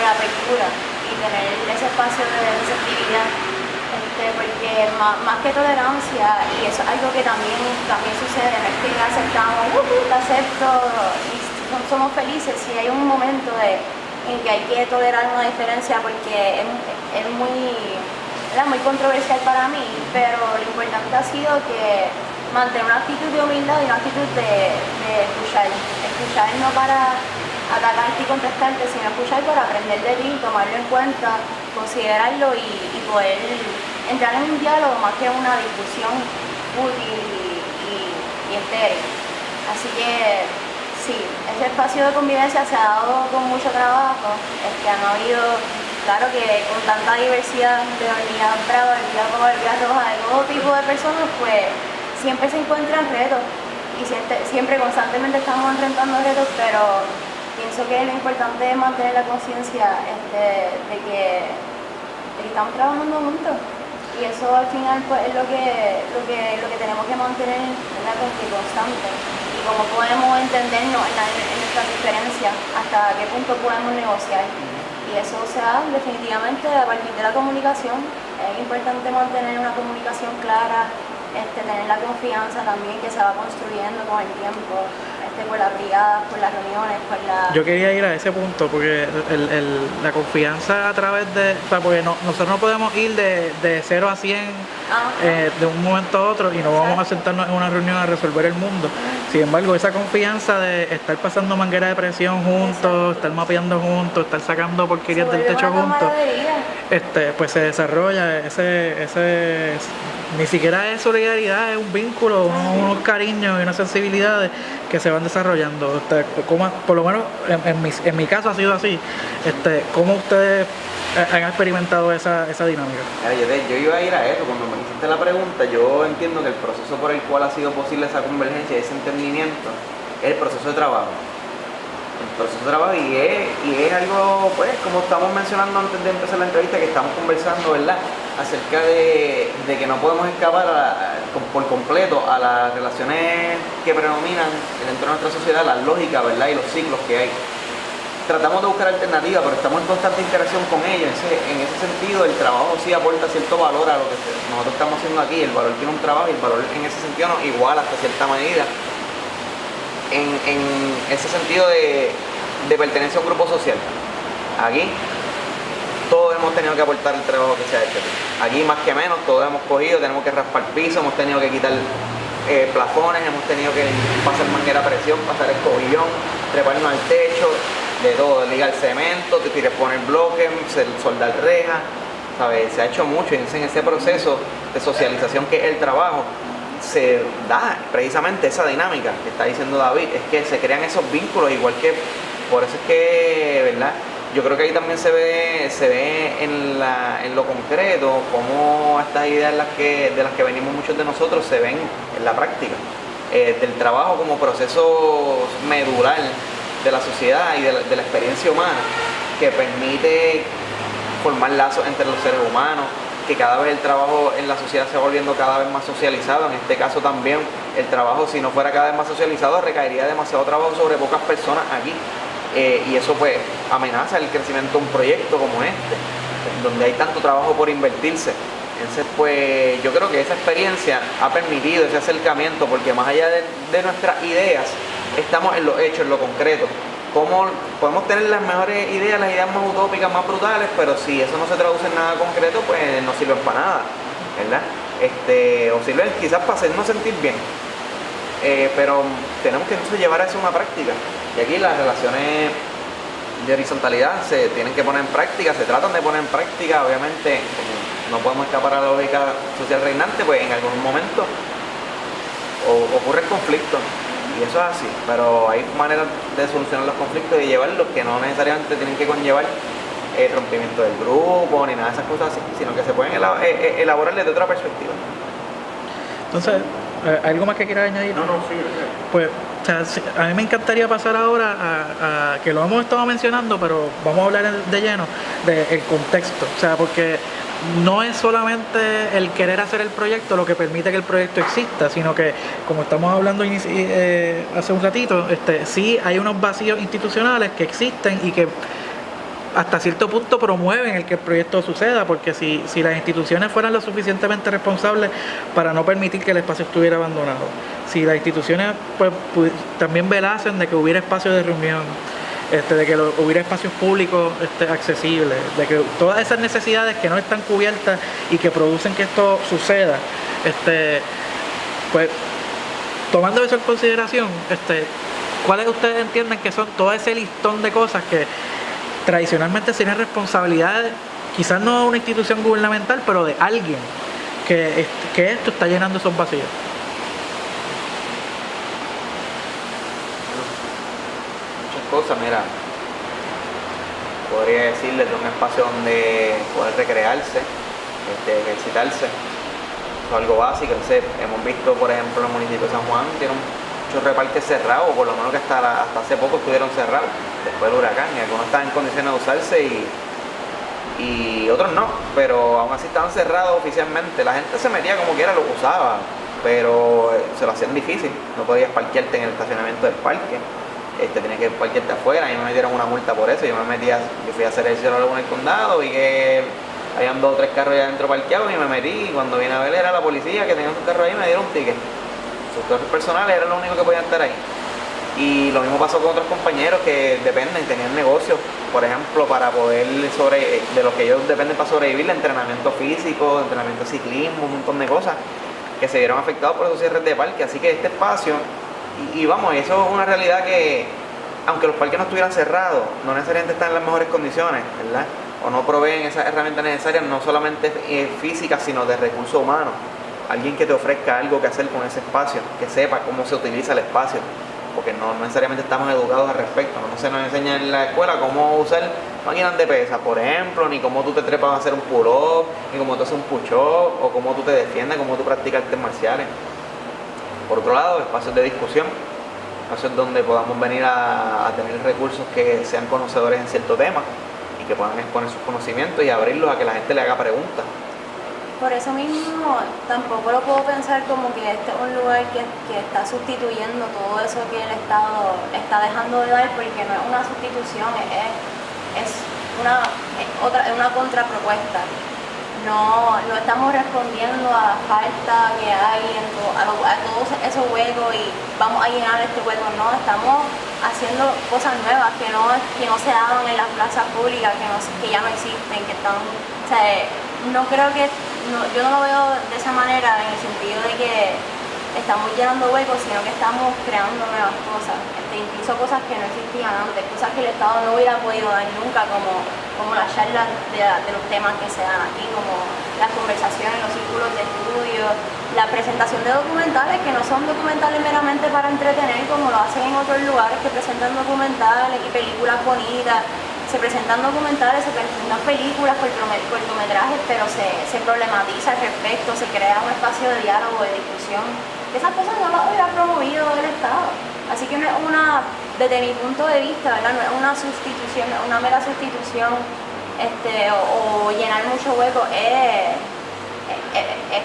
la apertura y tener ese espacio de receptividad, porque más que tolerancia, y eso es algo que también sucede, no es que aceptamos, te acepto y somos felices. Si hay un momento en que hay que tolerar una diferencia porque es muy controversial para mí, pero lo importante ha sido que mantener una actitud de humildad y una actitud de escuchar no para atacarte y contestarte, sino escuchar para aprender de ti, tomarlo en cuenta, considerarlo y poder entrar en un diálogo más que una discusión útil y estéril. Así que sí, ese espacio de convivencia se ha dado con mucho trabajo, han habido, claro que con tanta diversidad de hormigas bravas, hormigas rojas, hormigas rojas, de todo tipo de personas, pues siempre se encuentran retos y siempre constantemente estamos enfrentando retos, pero pienso que lo importante es mantener la conciencia de que estamos trabajando juntos. Y eso al final pues, es lo que tenemos que mantener en la constante. Y cómo podemos entendernos en nuestras diferencias, hasta qué punto podemos negociar. Y eso se da definitivamente a partir de la comunicación. Es importante mantener una comunicación clara, tener la confianza también que se va construyendo con el tiempo. Por las brigadas, por las reuniones, por la... Yo quería ir a ese punto porque la confianza a través de... O sea, porque nosotros no podemos ir de 0 a 100 de un momento a otro y no vamos a sentarnos en una reunión a resolver el mundo. Sin embargo, esa confianza de estar pasando manguera de presión juntos, estar mapeando juntos, estar sacando porquerías del techo juntos, pues se desarrolla ese ni siquiera es solidaridad, es un vínculo, unos cariños y unas sensibilidades que se van desarrollando. Por lo menos en mi caso ha sido así. ¿Cómo ustedes han experimentado esa dinámica? Yo iba a ir a eso, cuando me hiciste la pregunta, yo entiendo que el proceso por el cual ha sido posible esa convergencia y ese entendimiento es el proceso de trabajo. El proceso de trabajo y es algo, pues, como estamos mencionando antes de empezar la entrevista, que estamos conversando, ¿verdad?, acerca de que no podemos escapar por completo a las relaciones que predominan dentro de nuestra sociedad, las lógicas, ¿verdad?, y los ciclos que hay. Tratamos de buscar alternativas, pero estamos en constante interacción con ellos. En ese sentido, el trabajo sí aporta cierto valor a lo que nosotros estamos haciendo aquí. El valor tiene un trabajo y el valor en ese sentido nos iguala hasta cierta medida. En ese sentido de pertenencia a un grupo social. Aquí todos hemos tenido que aportar el trabajo que se ha hecho aquí. Más que menos, todos hemos cogido, tenemos que raspar piso, hemos tenido que quitar plafones, hemos tenido que pasar manguera a presión, pasar escobillón, treparnos al techo, de todo, ligar cemento, poner bloques, soldar rejas, ¿sabes? Se ha hecho mucho y en ese proceso de socialización que es el trabajo, se da precisamente esa dinámica que está diciendo David, es que se crean esos vínculos, igual que, por eso es que, ¿verdad?, yo creo que ahí también se ve en lo concreto cómo estas ideas de las que venimos muchos de nosotros se ven en la práctica, del trabajo como proceso medular de la sociedad y de la experiencia humana, que permite formar lazos entre los seres humanos, que cada vez el trabajo en la sociedad se va volviendo cada vez más socializado. En este caso también el trabajo, si no fuera cada vez más socializado, recaería demasiado trabajo sobre pocas personas aquí, y eso pues amenaza el crecimiento de un proyecto como este, donde hay tanto trabajo por invertirse. Entonces pues yo creo que esa experiencia ha permitido ese acercamiento, porque más allá de nuestras ideas, estamos en los hechos, en lo concreto. Cómo podemos tener las mejores ideas, las ideas más utópicas, más brutales, pero si eso no se traduce en nada concreto, pues no sirven para nada, ¿verdad? O sirven quizás para hacernos sentir bien, pero tenemos que entonces llevar eso a una práctica. Y aquí las relaciones de horizontalidad se tienen que poner en práctica, se tratan de poner en práctica. Obviamente, como no podemos escapar a la lógica social reinante, pues en algún momento ocurre el conflicto. Y eso es así, pero hay maneras de solucionar los conflictos y de llevarlos que no necesariamente tienen que conllevar el rompimiento del grupo ni nada de esas cosas así, sino que se pueden elaborar desde otra perspectiva. Entonces, ¿algo más que quieras añadir? No, sí. Pues, o sea, a mí me encantaría pasar ahora a que lo hemos estado mencionando, pero vamos a hablar de lleno del contexto, o sea, porque no es solamente el querer hacer el proyecto lo que permite que el proyecto exista, sino que, como estamos hablando hace un ratito, sí hay unos vacíos institucionales que existen y que hasta cierto punto promueven el que el proyecto suceda, porque si las instituciones fueran lo suficientemente responsables para no permitir que el espacio estuviera abandonado, si las instituciones pues también velasen de que hubiera espacios de reunión, de que hubiera espacios públicos accesibles, de que todas esas necesidades que no están cubiertas y que producen que esto suceda, pues tomando eso en consideración, ¿cuáles ustedes entienden que son todo ese listón de cosas que tradicionalmente serían responsabilidades, quizás no de una institución gubernamental, pero de alguien que esto está llenando esos vacíos? Muchas cosas, mira. Podría decirles de un espacio donde poder recrearse, ejercitarse. Eso es algo básico. Entonces, hemos visto, por ejemplo, en el municipio de San Juan, tiene muchos parques cerrados, o por lo menos que hasta hace poco estuvieron cerrados, después del huracán, y algunos estaban en condiciones de usarse y otros no, pero aún así estaban cerrados oficialmente. La gente se metía como quiera, lo usaba, pero se lo hacían difícil. No podías parquearte en el estacionamiento del parque. Tenías que parquearte afuera y me dieron una multa por eso. Yo fui a hacer ejercicio en el condado, vi que habían 2 o 3 carros allá adentro parqueados y me metí, y cuando vine a ver era la policía que tenía su carro ahí y me dieron un ticket. Sus carros personales eran los únicos que podían estar ahí. Y lo mismo pasó con otros compañeros que tenían negocios, por ejemplo, para poder de los que ellos dependen para sobrevivir, entrenamiento físico, entrenamiento de ciclismo, un montón de cosas que se vieron afectados por esos cierres de parque. Así que este espacio, y vamos, eso es una realidad que, aunque los parques no estuvieran cerrados, no necesariamente están en las mejores condiciones, ¿verdad? O no proveen esas herramientas necesarias, no solamente físicas, sino de recursos humanos. Alguien que te ofrezca algo que hacer con ese espacio, que sepa cómo se utiliza el espacio, porque no necesariamente estamos educados al respecto. No se nos enseña en la escuela cómo usar máquinas de pesa, por ejemplo, ni cómo tú te trepas a hacer un pull-up, ni cómo tú haces un push-up, o cómo tú te defiendes, cómo tú practicas artes marciales. Por otro lado, espacios de discusión, espacios donde podamos venir a tener recursos que sean conocedores en cierto tema y que puedan exponer sus conocimientos y abrirlos a que la gente le haga preguntas. Por eso mismo tampoco lo puedo pensar como que este es un lugar que está sustituyendo todo eso que el Estado está dejando de dar, porque no es una sustitución, es una contrapropuesta. No estamos respondiendo a la falta que hay a todos esos huecos y vamos a llenar este hueco. No, estamos haciendo cosas nuevas que no se daban en las plazas públicas, que ya no existen, que están, o sea, no creo que, yo no lo veo de esa manera, en el sentido de que estamos llenando huecos, sino que estamos creando nuevas cosas, incluso cosas que no existían antes, cosas que el Estado no hubiera podido dar nunca, como las charlas de los temas que se dan aquí, como las conversaciones, los círculos de estudio, la presentación de documentales que no son documentales meramente para entretener, como lo hacen en otros lugares que presentan documentales y películas bonitas. Se presentan documentales, se presentan películas, cortometrajes, pero se problematiza al respecto, se crea un espacio de diálogo, de discusión. Esas cosas no las hubiera promovido el Estado. Así que no es desde mi punto de vista, ¿verdad? No es una sustitución, una mera sustitución o llenar mucho hueco, es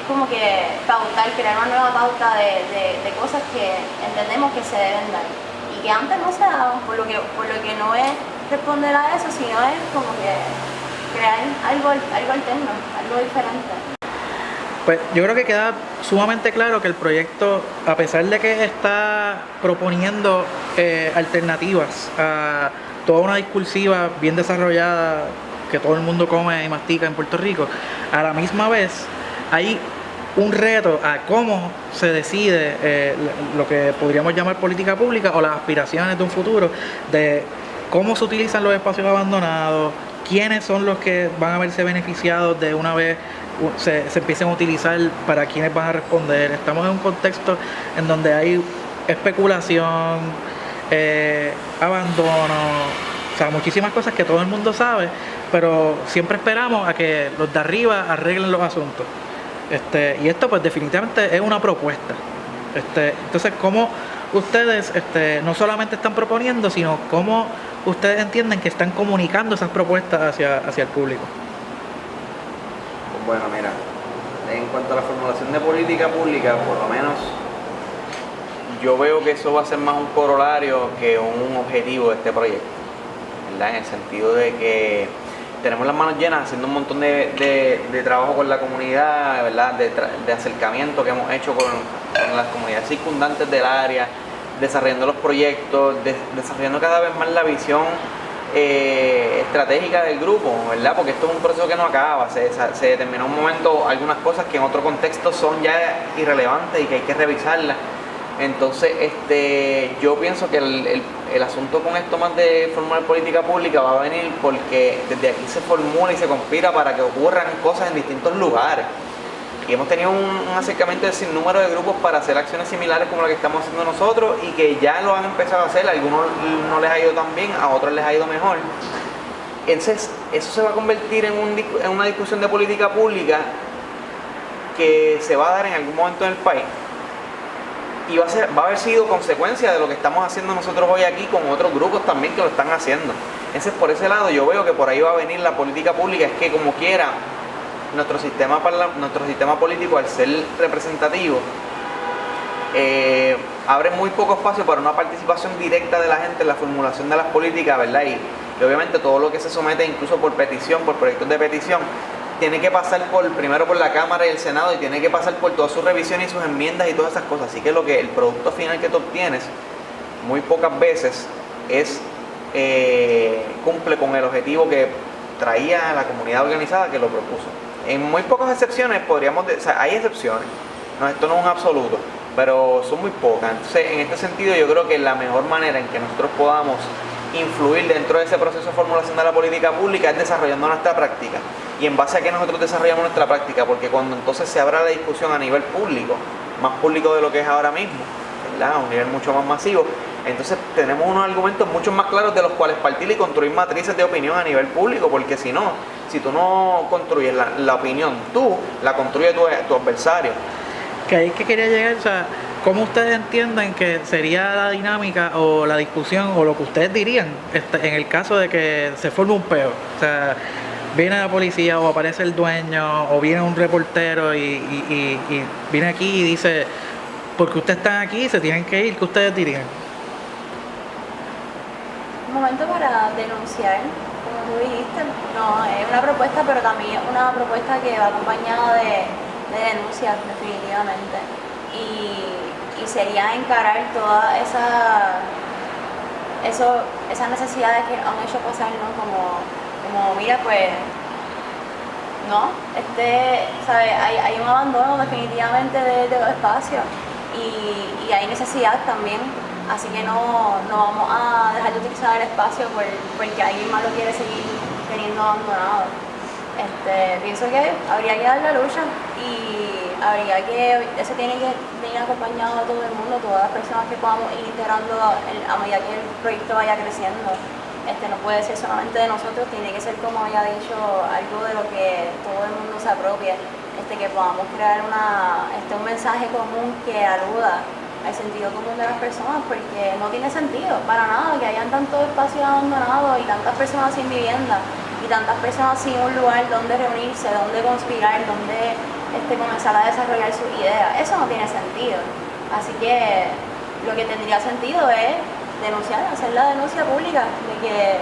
como que crear una nueva pauta de cosas que entendemos que se deben dar y que antes no se daban, por lo que no es responder a eso, sino es como que crear algo alterno, algo diferente. Pues yo creo que queda sumamente claro que el proyecto, a pesar de que está proponiendo alternativas a toda una discursiva bien desarrollada que todo el mundo come y mastica en Puerto Rico, a la misma vez hay un reto a cómo se decide lo que podríamos llamar política pública o las aspiraciones de un futuro, de cómo se utilizan los espacios abandonados, quiénes son los que van a verse beneficiados de una vez se empiecen a utilizar, para quiénes van a responder. Estamos en un contexto en donde hay especulación, abandono, o sea, muchísimas cosas que todo el mundo sabe, pero siempre esperamos a que los de arriba arreglen los asuntos. Y esto pues definitivamente es una propuesta. Entonces, ¿cómo ustedes no solamente están proponiendo, sino cómo ustedes entienden que están comunicando esas propuestas hacia el público? Bueno, mira, en cuanto a la formulación de política pública, por lo menos yo veo que eso va a ser más un corolario que un objetivo de este proyecto, ¿verdad? En el sentido de que tenemos las manos llenas haciendo un montón de trabajo con la comunidad, ¿verdad? De acercamiento que hemos hecho con las comunidades circundantes del área, desarrollando los proyectos, desarrollando cada vez más la visión estratégica del grupo, ¿verdad? Porque esto es un proceso que no acaba, se determinó un momento algunas cosas que en otro contexto son ya irrelevantes y que hay que revisarlas. Entonces, yo pienso que el asunto con esto más de formar política pública va a venir porque desde aquí se formula y se conspira para que ocurran cosas en distintos lugares. Y hemos tenido un acercamiento de sinnúmero de grupos para hacer acciones similares como la que estamos haciendo nosotros y que ya lo han empezado a hacer. A algunos no les ha ido tan bien, a otros les ha ido mejor. Entonces, eso se va a convertir en una discusión de política pública que se va a dar en algún momento en el país. Y va a haber sido consecuencia de lo que estamos haciendo nosotros hoy aquí con otros grupos también que lo están haciendo. Entonces, por ese lado, yo veo que por ahí va a venir la política pública. Es que como quiera, nuestro sistema político, al ser representativo, abre muy poco espacio para una participación directa de la gente en la formulación de las políticas, ¿verdad? Y obviamente todo lo que se somete, incluso por petición, por proyectos de petición, tiene que pasar primero por la Cámara y el Senado y tiene que pasar por todas sus revisiones y sus enmiendas y todas esas cosas. Así que el producto final que tú obtienes muy pocas veces cumple con el objetivo que traía la comunidad organizada que lo propuso. En muy pocas excepciones hay excepciones, no, esto no es un absoluto, pero son muy pocas. Entonces, en este sentido, yo creo que la mejor manera en que nosotros podamos influir dentro de ese proceso de formulación de la política pública es desarrollando nuestra práctica. ¿Y en base a qué nosotros desarrollamos nuestra práctica? Porque cuando entonces se abra la discusión a nivel público, más público de lo que es ahora mismo, ¿verdad? A un nivel mucho más masivo, entonces tenemos unos argumentos mucho más claros de los cuales partir y construir matrices de opinión a nivel público, porque si tú no construyes la opinión, tú la construye tu adversario. Que ahí es que quería llegar, o sea, ¿cómo ustedes entienden que sería la dinámica o la discusión o lo que ustedes dirían en el caso de que se forme un peo? O sea, viene la policía o aparece el dueño o viene un reportero y viene aquí y dice, porque ustedes están aquí, se tienen que ir, ¿qué ustedes dirían? Un momento para denunciar, como tú dijiste, no es una propuesta, pero también es una propuesta que va acompañada de denuncias, definitivamente. Y sería encarar todas esas necesidades que han hecho pasar, ¿no? Como mira, pues, ¿no? ¿sabes? Hay un abandono definitivamente de los espacios y hay necesidad también. Así que no vamos a dejar de utilizar el espacio porque alguien más lo quiere seguir teniendo abandonado. Pienso que habría que dar la lucha y eso tiene que venir acompañado a todo el mundo, todas las personas que podamos ir integrando a medida que el proyecto vaya creciendo. No puede ser solamente de nosotros, tiene que ser, como había dicho, algo de lo que todo el mundo se apropie, que podamos crear un mensaje común que aluda al sentido común de las personas, porque no tiene sentido para nada que hayan tantos espacios abandonados y tantas personas sin vivienda y tantas personas sin un lugar donde reunirse, donde conspirar, donde comenzar a desarrollar sus ideas. Eso no tiene sentido. Así que lo que tendría sentido es denunciar, hacer la denuncia pública de que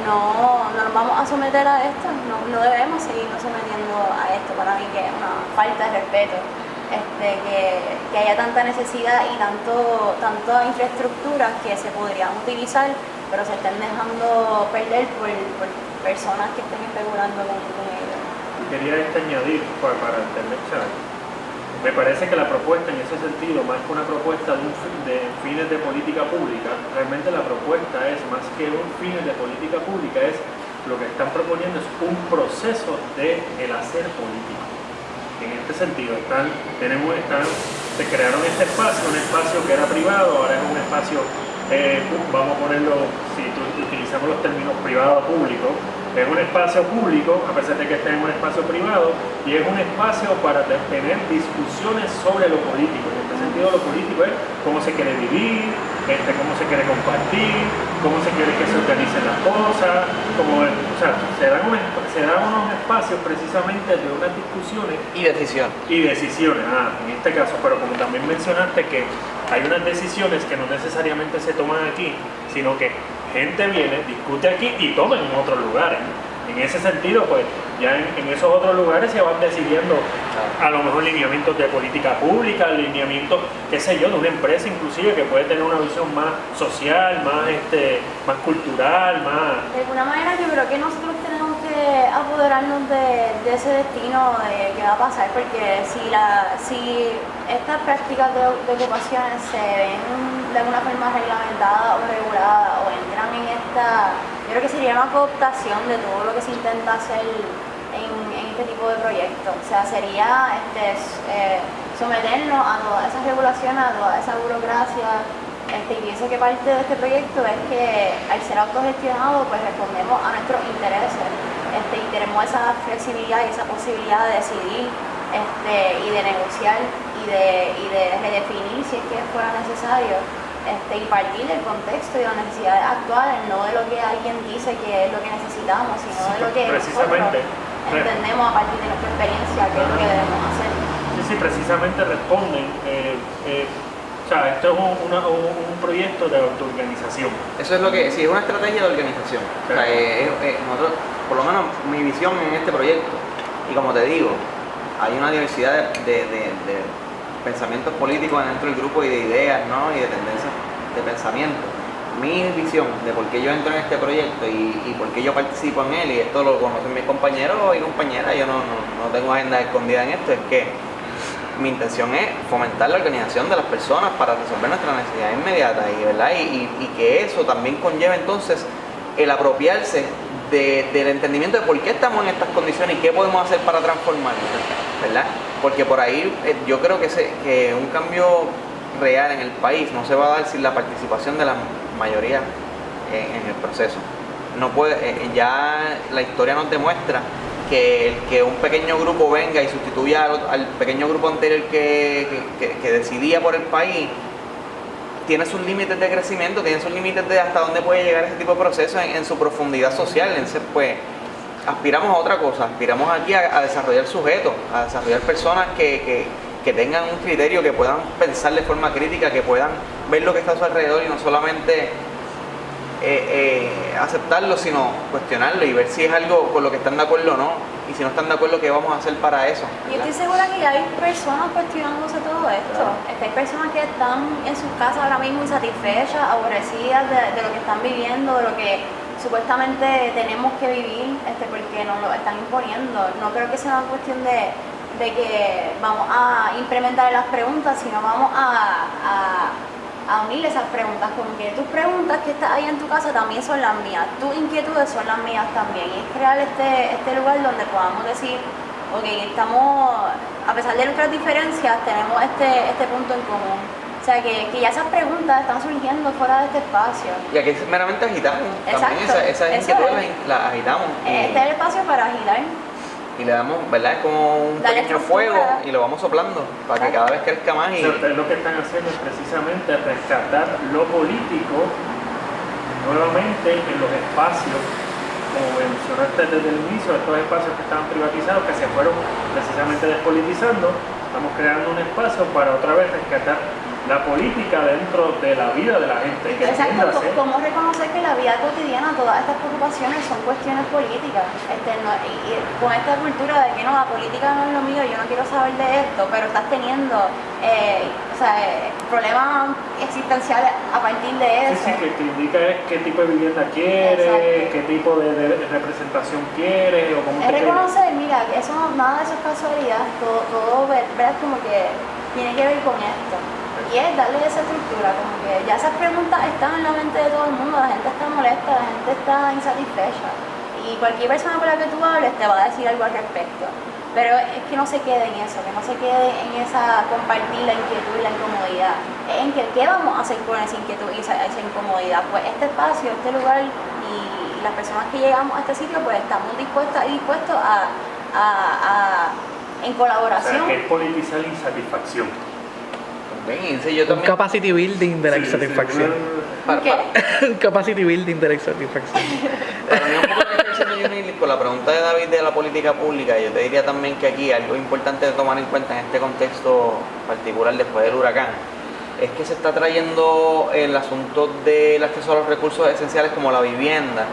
no nos vamos a someter a esto, no debemos seguirnos sometiendo a esto. Para mí que es una falta de respeto. Que haya tanta necesidad y tantas infraestructuras que se podrían utilizar, pero se estén dejando perder por personas que estén especulando con ellos. Quería añadir para entender, ¿sabes? Me parece que la propuesta en ese sentido, más que una propuesta de fines de política pública, realmente la propuesta es más que un fines de política pública, es lo que están proponiendo es un proceso de el hacer político. En este sentido, se crearon este espacio, un espacio que era privado, ahora es un espacio, vamos a ponerlo, si utilizamos los términos privado público, es un espacio público, a pesar de que esté en un espacio privado, y es un espacio para tener discusiones sobre lo político. En este sentido, lo político es cómo se quiere vivir, cómo se quiere compartir, cómo se quiere que se organicen las cosas, se dan unos espacios precisamente de unas discusiones Y decisiones. En este caso, pero como también mencionaste que hay unas decisiones que no necesariamente se toman aquí, sino que gente viene, discute aquí y toma en otros lugares. En ese sentido, pues ya en esos otros lugares se van decidiendo a lo mejor lineamientos de política pública, lineamientos, qué sé yo, de una empresa inclusive que puede tener una visión más social, más cultural, más... De alguna manera yo creo que nosotros tenemos que apoderarnos de ese destino de qué va a pasar, porque si estas prácticas de ocupaciones se ven de alguna forma reglamentadas o reguladas o entran en yo creo que sería una cooptación de todo lo que se intenta hacer en este tipo de proyectos. O sea, sería someternos a todas esas regulaciones, a toda esa burocracia. Y pienso que parte de este proyecto es que al ser autogestionado pues respondemos a nuestros intereses y tenemos esa flexibilidad y esa posibilidad de decidir y de negociar y de redefinir si es que fuera necesario y partir del contexto y de las necesidades actuales, no de lo que alguien dice que es lo que necesitamos, sino de lo que nosotros entendemos a partir de nuestra experiencia que es lo que debemos hacer. Sí, precisamente responden. O sea, esto es un proyecto de autoorganización. Eso es lo que, sí, es una estrategia de organización. Claro. O sea, nosotros, por lo menos mi visión en este proyecto, y como te digo, hay una diversidad de pensamientos políticos dentro del grupo y de ideas, ¿no? Y de tendencias de pensamiento. Mi visión de por qué yo entro en este proyecto y por qué yo participo en él, y esto lo conocen mis compañeros y compañeras, yo no tengo agenda escondida en esto, es que mi intención es fomentar la organización de las personas para resolver nuestras necesidades inmediatas y que eso también conlleva entonces el apropiarse del entendimiento de por qué estamos en estas condiciones y qué podemos hacer para transformarlas, ¿verdad? Porque por ahí yo creo que un cambio real en el país no se va a dar sin la participación de la mayoría en el proceso. No puede, ya la historia nos demuestra que un pequeño grupo venga y sustituya al pequeño grupo anterior que decidía por el país, tiene sus límites de crecimiento, tiene sus límites de hasta dónde puede llegar ese tipo de proceso en su profundidad social. Entonces, pues, aspiramos a otra cosa, aspiramos aquí a desarrollar sujetos, a desarrollar personas que tengan un criterio, que puedan pensar de forma crítica, que puedan ver lo que está a su alrededor y no solamente aceptarlo, sino cuestionarlo y ver si es algo con lo que están de acuerdo o no, y si no están de acuerdo, qué vamos a hacer para eso, ¿verdad? Yo estoy segura que ya hay personas cuestionándose todo esto. Claro. Hay personas que están en sus casas ahora mismo insatisfechas, aborrecidas de lo que están viviendo, de lo que supuestamente tenemos que vivir, porque nos lo están imponiendo. No creo que sea una cuestión de que vamos a implementar las preguntas, sino vamos a unir esas preguntas, como que tus preguntas que estás ahí en tu casa también son las mías, tus inquietudes son las mías también, y es crear este lugar donde podamos decir, ok, estamos, a pesar de nuestras diferencias, tenemos este punto en común. O sea, que ya esas preguntas están surgiendo fuera de este espacio. Y aquí meramente agitamos. Exacto. También esas inquietudes las agitamos. Este es el espacio para agitar. Y le damos, ¿verdad? Es como un pequeño fuego y lo vamos soplando para que cada vez crezca más. Y ustedes lo que están haciendo es precisamente rescatar lo político nuevamente en los espacios, como mencionaste desde el inicio, estos espacios que estaban privatizados, que se fueron precisamente despolitizando. Estamos creando un espacio para otra vez rescatar la política dentro de la vida de la gente. Exacto, ¿cómo reconocer que la vida cotidiana, todas estas preocupaciones son cuestiones políticas? Y con esta cultura de que no, la política no es lo mío, yo no quiero saber de esto, pero estás teniendo problemas existenciales a partir de eso. Sí, que te indica qué tipo de vivienda quieres, qué tipo de representación quieres, o cómo es reconocer, mira, eso nada de eso es casualidad, todo ¿verdad? Como que tiene que ver con esto. Y es darle esa estructura, como que ya esas preguntas están en la mente de todo el mundo, la gente está molesta, la gente está insatisfecha. Y cualquier persona con la que tú hables te va a decir algo al respecto. Pero es que no se quede en eso, que no se quede en esa compartir la inquietud y la incomodidad. Es en que qué vamos a hacer con esa inquietud y esa incomodidad. Pues este espacio, este lugar y las personas que llegamos a este sitio, pues estamos dispuestas y dispuestos en colaboración. O sea, que es politizar la insatisfacción. Un capacity building de la insatisfacción. Un capacity building de la insatisfacción. Para mí un poco de reflexión de Junil, con la pregunta de David de la política pública, yo te diría también que aquí algo importante de tomar en cuenta en este contexto particular después del huracán es que se está trayendo el asunto del acceso a los recursos esenciales como la vivienda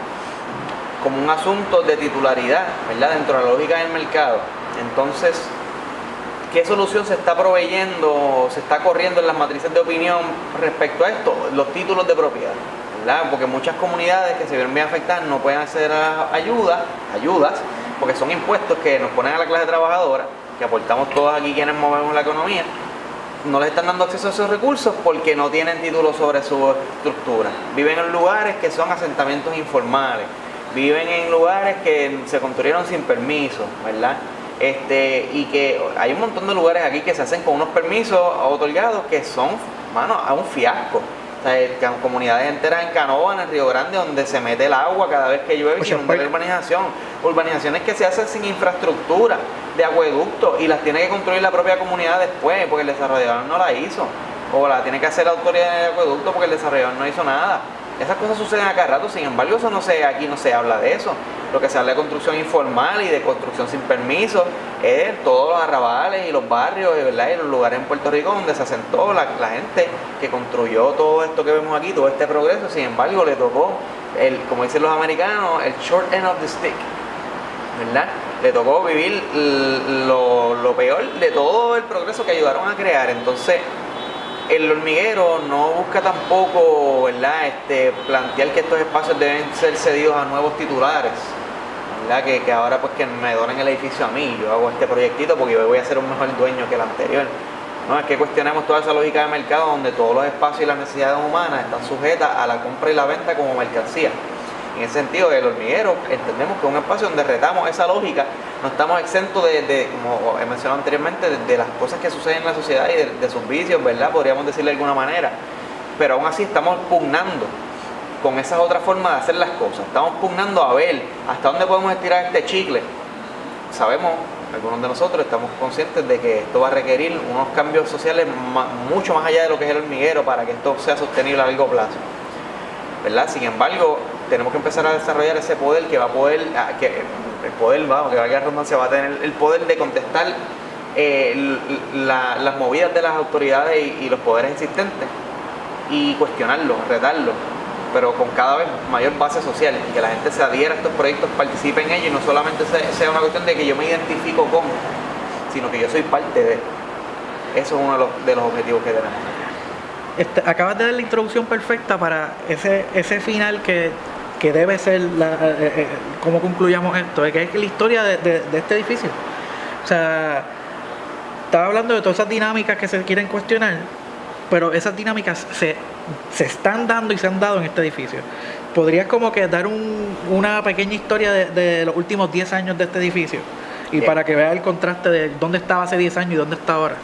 como un asunto de titularidad, ¿verdad? Dentro de la lógica del mercado. Entonces, ¿qué solución se está proveyendo, se está corriendo en las matrices de opinión respecto a esto? Los títulos de propiedad, ¿verdad? Porque muchas comunidades que se vieron bien afectadas no pueden acceder a ayudas, porque son impuestos que nos ponen a la clase trabajadora, que aportamos todos aquí quienes movemos la economía, no les están dando acceso a esos recursos porque no tienen título sobre su estructura. Viven en lugares que son asentamientos informales, viven en lugares que se construyeron sin permiso, ¿verdad? Y que hay un montón de lugares aquí que se hacen con unos permisos otorgados que son, mano, a un fiasco. O sea, comunidades enteras en Canoa, en el Río Grande, donde se mete el agua cada vez que llueve y inunda la urbanización. Urbanizaciones que se hacen sin infraestructura de acueducto y las tiene que construir la propia comunidad después porque el desarrollador no la hizo. O la tiene que hacer la autoridad de acueducto porque el desarrollador no hizo nada. Esas cosas suceden a cada rato, sin embargo, eso aquí no se habla de eso. Lo que se habla de construcción informal y de construcción sin permiso es todos los arrabales y los barrios, ¿verdad? Y los lugares en Puerto Rico donde se asentó la gente que construyó todo esto que vemos aquí, todo este progreso. Sin embargo, le tocó, como dicen los americanos, el short end of the stick, ¿verdad? Le tocó vivir lo peor de todo el progreso que ayudaron a crear. Entonces, el hormiguero no busca tampoco, ¿verdad? Plantear que estos espacios deben ser cedidos a nuevos titulares, ¿verdad? Que ahora pues que me donen el edificio a mí, yo hago este proyectito porque yo voy a ser un mejor dueño que el anterior. No, es que cuestionemos toda esa lógica de mercado donde todos los espacios y las necesidades humanas están sujetas a la compra y la venta como mercancía. En ese sentido, el hormiguero entendemos que es un espacio donde retamos esa lógica, no estamos exentos como he mencionado anteriormente, de las cosas que suceden en la sociedad y de sus vicios, ¿verdad? Podríamos decirle de alguna manera. Pero aún así estamos pugnando con esas otras formas de hacer las cosas. Estamos pugnando a ver hasta dónde podemos estirar este chicle. Sabemos, algunos de nosotros estamos conscientes de que esto va a requerir unos cambios sociales mucho más allá de lo que es el hormiguero para que esto sea sostenible a largo plazo, ¿verdad? Sin embargo, tenemos que empezar a desarrollar ese poder que va a poder, que valga la redundancia, va a tener el poder de contestar las movidas de las autoridades y los poderes existentes y cuestionarlos, retarlos, pero con cada vez mayor base social, y que la gente se adhiera a estos proyectos, participe en ellos y no solamente sea una cuestión de que yo me identifico con, sino que yo soy parte de. Eso es uno de los objetivos que tenemos. Acabas de dar la introducción perfecta para ese final que debe ser cómo concluyamos esto, que es la historia de este edificio. O sea, estaba hablando de todas esas dinámicas que se quieren cuestionar, pero esas dinámicas se están dando y se han dado en este edificio. ¿Podrías como que dar una pequeña historia de los últimos 10 años de este edificio? Y para que veas el contraste de dónde estaba hace 10 años y dónde está ahora.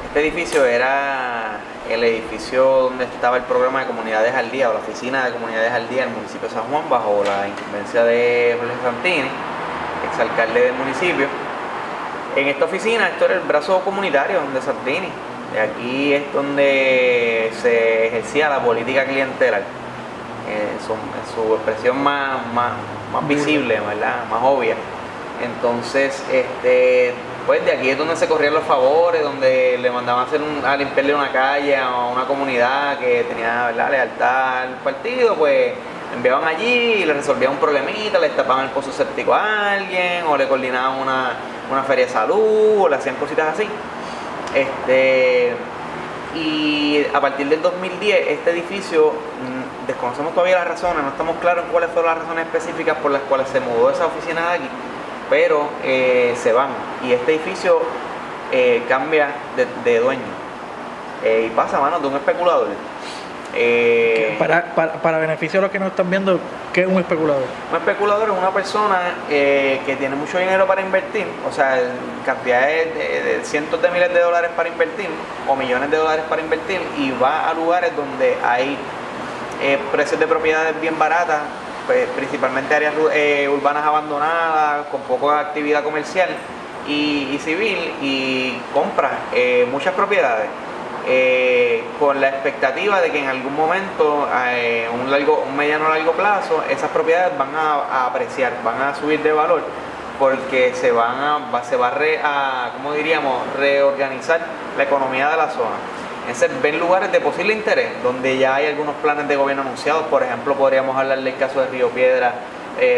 Este edificio era el edificio donde estaba el programa de Comunidades al Día, o la oficina de Comunidades al Día del municipio de San Juan, bajo la incumbencia de Jorge Santini, exalcalde del municipio. En esta oficina, esto era el brazo comunitario de Santini. De aquí es donde se ejercía la política clientelar, en su expresión más visible, ¿verdad? Más obvia. Entonces, pues de aquí es donde se corrían los favores, donde le mandaban a limpiarle una calle a una comunidad que tenía, ¿verdad?, lealtad al partido, pues enviaban allí y le resolvían un problemita, le tapaban el pozo séptico a alguien, o le coordinaban una feria de salud, o le hacían cositas así. Y a partir del 2010, este edificio, desconocemos todavía las razones, no estamos claros en cuáles fueron las razones específicas por las cuales se mudó esa oficina de aquí, pero se van, y este edificio cambia de dueño y pasa a manos de un especulador. Para beneficio de los que nos están viendo, ¿qué es un especulador? Un especulador es una persona que tiene mucho dinero para invertir, o sea, cantidades de cientos de miles de dólares para invertir o millones de dólares para invertir, y va a lugares donde hay precios de propiedades bien baratas, pues, principalmente áreas urbanas abandonadas, con poca actividad comercial y civil, y compra muchas propiedades. Con la expectativa de que en algún momento, un mediano o largo plazo, esas propiedades van a apreciar, van a subir de valor, porque se va a ¿cómo diríamos?, reorganizar la economía de la zona. Entonces, ven lugares de posible interés, donde ya hay algunos planes de gobierno anunciados. Por ejemplo, podríamos hablar del caso de Río Piedra,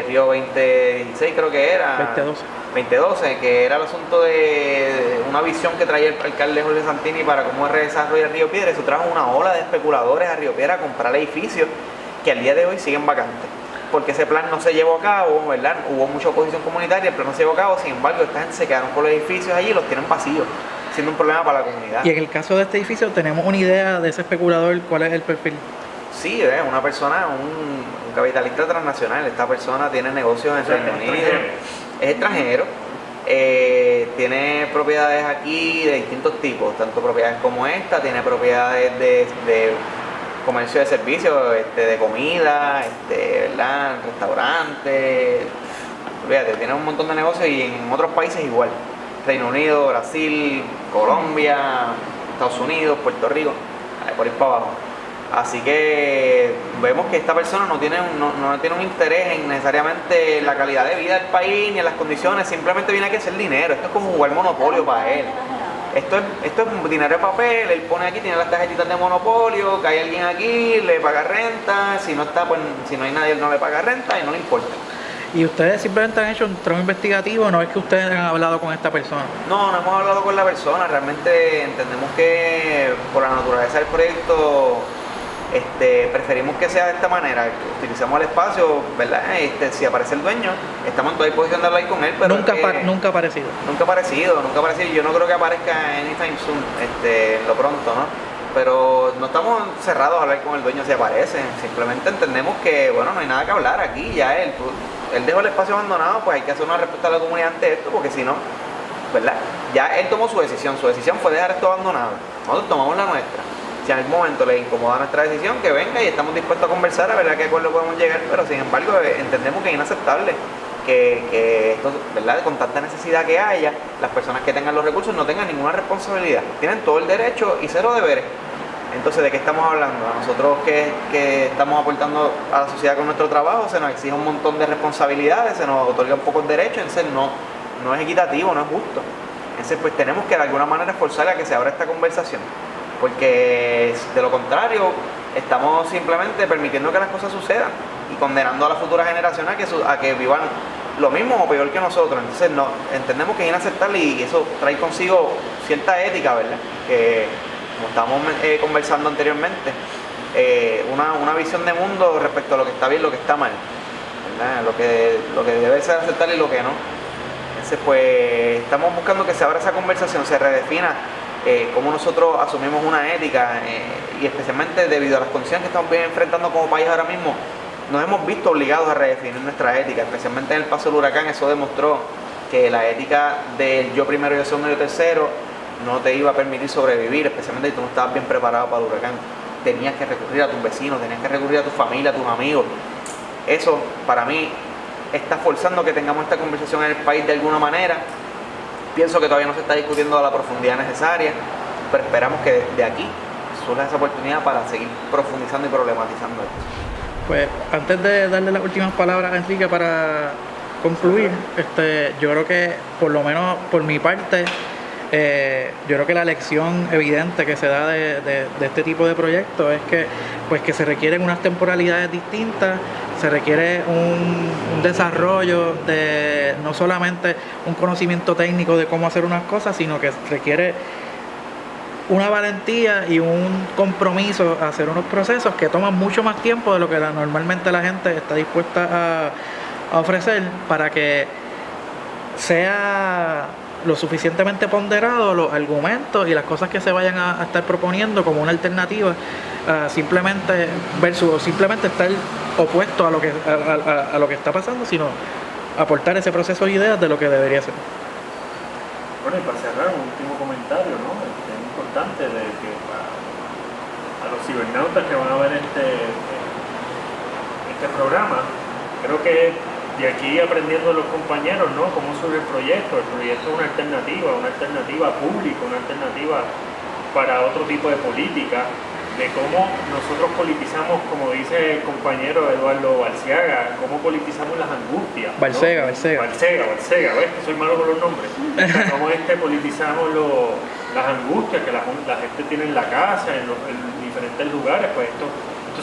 Río 2016 creo que era. 2012, que era el asunto de una visión que traía el alcalde Jorge Santini para cómo desarrollar Río Piedra. Eso trajo una ola de especuladores a Río Piedra a comprar edificios que al día de hoy siguen vacantes. Porque ese plan no se llevó a cabo, ¿verdad? Hubo mucha oposición comunitaria, el plan no se llevó a cabo, sin embargo, esta gente se quedaron con los edificios allí y los tienen vacíos, siendo un problema para la comunidad. Y en el caso de este edificio, ¿tenemos una idea de ese especulador? ¿Cuál es el perfil? Sí, una persona, un capitalista transnacional. Esta persona tiene negocios en Reino Unido, es extranjero, tiene propiedades aquí de distintos tipos, tanto propiedades como esta, tiene propiedades de comercio de servicios, de comida, ¿verdad? Restaurantes, fíjate, tiene un montón de negocios y en otros países igual. Reino Unido, Brasil, Colombia, Estados Unidos, Puerto Rico, por ir para abajo. Así que vemos que esta persona no tiene un interés en necesariamente la calidad de vida del país ni en las condiciones, simplemente viene aquí a hacer dinero. Esto es como jugar monopolio para él. Esto es dinero de papel, él pone aquí, tiene las tarjetitas de monopolio, cae alguien aquí, le paga renta, si no está, pues si no hay nadie, él no le paga renta y no le importa. ¿Y ustedes simplemente han hecho un trabajo investigativo? ¿No es que ustedes han hablado con esta persona? No hemos hablado con la persona, realmente entendemos que por la naturaleza del proyecto preferimos que sea de esta manera, utilizamos el espacio, ¿verdad? Si aparece el dueño, estamos en toda disposición de hablar con él, pero Nunca ha aparecido. Nunca ha aparecido, yo no creo que aparezca anytime soon, en lo pronto, ¿no? Pero no estamos cerrados a hablar con el dueño si aparece, simplemente entendemos que, bueno, no hay nada que hablar aquí, ya él dejó el espacio abandonado, pues hay que hacer una respuesta a la comunidad ante esto, porque si no, ¿verdad? Ya él tomó su decisión fue dejar esto abandonado, nosotros tomamos la nuestra. Si en algún momento le incomoda nuestra decisión, que venga y estamos dispuestos a conversar a ver a qué acuerdo podemos llegar, pero sin embargo entendemos que es inaceptable que esto, ¿verdad? Con tanta necesidad que haya, las personas que tengan los recursos no tengan ninguna responsabilidad, tienen todo el derecho y cero deberes. Entonces, ¿de qué estamos hablando? A nosotros que estamos aportando a la sociedad con nuestro trabajo, se nos exige un montón de responsabilidades, se nos otorgan pocos derechos, entonces no es equitativo, no es justo. Entonces, pues tenemos que de alguna manera esforzar a que se abra esta conversación, porque de lo contrario estamos simplemente permitiendo que las cosas sucedan y condenando a las futuras generaciones a que vivan lo mismo o peor que nosotros. Entonces entendemos que es inaceptable y eso trae consigo cierta ética, ¿verdad? Que como estábamos conversando anteriormente, una visión de mundo respecto a lo que está bien y lo que está mal, ¿verdad? Lo que debe ser aceptable y lo que no. Entonces pues estamos buscando que se abra esa conversación, se redefina cómo nosotros asumimos una ética y especialmente debido a las condiciones que estamos enfrentando como país ahora mismo, nos hemos visto obligados a redefinir nuestra ética, especialmente en el paso del huracán. Eso demostró que la ética del yo primero, yo segundo, yo tercero no te iba a permitir sobrevivir, especialmente si tú no estabas bien preparado para el huracán. Tenías que recurrir a tus vecinos, tenías que recurrir a tu familia, a tus amigos. Eso para mí está forzando que tengamos esta conversación en el país de alguna manera. Pienso que todavía no se está discutiendo a la profundidad necesaria, pero esperamos que de aquí surja esa oportunidad para seguir profundizando y problematizando esto. Pues antes de darle las últimas palabras a Enrique para concluir, yo creo que por lo menos por mi parte, yo creo que la lección evidente que se da de este tipo de proyectos es que se requieren unas temporalidades distintas, se requiere un desarrollo de no solamente un conocimiento técnico de cómo hacer unas cosas, sino que requiere una valentía y un compromiso a hacer unos procesos que toman mucho más tiempo de lo que normalmente la gente está dispuesta a ofrecer, para que sea lo suficientemente ponderado los argumentos y las cosas que se vayan a estar proponiendo como una alternativa simplemente estar opuesto a lo que está pasando, sino aportar ese proceso de ideas de lo que debería ser. Bueno, y para cerrar, un último comentario, ¿no? Es importante de que a los cibernautas que van a ver este programa, creo que de aquí aprendiendo los compañeros, ¿no? Cómo surge el proyecto. El proyecto es una alternativa pública, una alternativa para otro tipo de política, de cómo nosotros politizamos, como dice el compañero Eduardo Balciaga, cómo politizamos las angustias, ¿no? Balcega, ¿ves? Que soy malo con los nombres. Cómo politizamos las angustias que la gente tiene en la casa, en diferentes lugares. Pues esto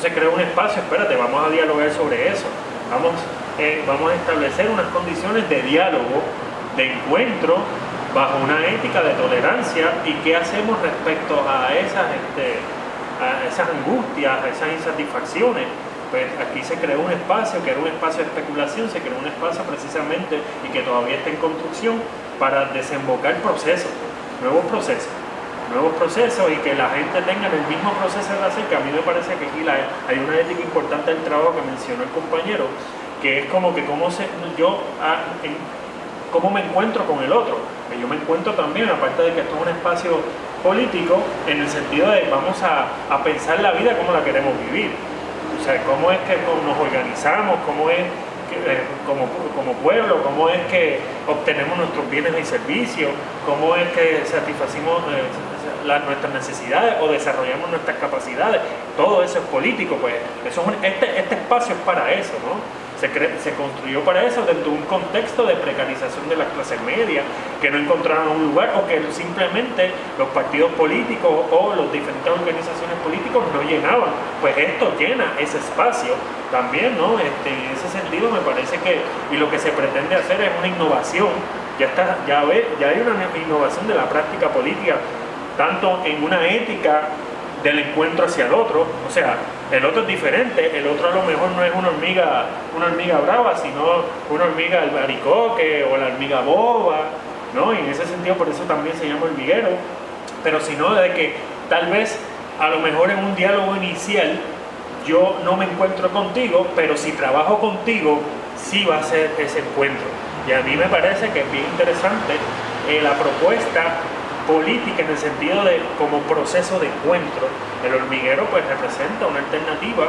se crea un espacio, espérate, vamos a dialogar sobre eso. Vamos a establecer unas condiciones de diálogo, de encuentro, bajo una ética de tolerancia. ¿Y qué hacemos respecto a esas angustias, a esas insatisfacciones? pues aquí se creó un espacio que era un espacio de especulación, se creó un espacio precisamente y que todavía está en construcción para desembocar nuevos procesos y que la gente tenga el mismo proceso de hacer, que a mí me parece que aquí hay una ética importante del trabajo que mencionó el compañero, que es como que cómo me encuentro con el otro. Yo me encuentro también, aparte de que esto es un espacio político, en el sentido de vamos a pensar la vida como la queremos vivir. O sea, cómo es que nos organizamos, cómo es que, como pueblo, cómo es que obtenemos nuestros bienes y servicios, cómo es que satisfacimos nuestras necesidades o desarrollamos nuestras capacidades. Todo eso es político, pues eso este espacio es para eso, ¿no? Se construyó para eso dentro de un contexto de precarización de las clases medias, que no encontraron un lugar o que simplemente los partidos políticos o las diferentes organizaciones políticas no llenaban. Pues esto llena ese espacio también, ¿no? En ese sentido me parece que, y lo que se pretende hacer es una innovación, ya hay una innovación de la práctica política, tanto en una ética del encuentro hacia el otro, o sea, el otro es diferente, el otro a lo mejor no es una hormiga brava, sino una hormiga albaricoque o la hormiga boba, ¿no? Y en ese sentido por eso también se llama hormiguero, pero sino de que tal vez a lo mejor en un diálogo inicial yo no me encuentro contigo, pero si trabajo contigo sí va a ser ese encuentro. Y a mí me parece que es bien interesante la propuesta política en el sentido de como proceso de encuentro. El hormiguero pues representa una alternativa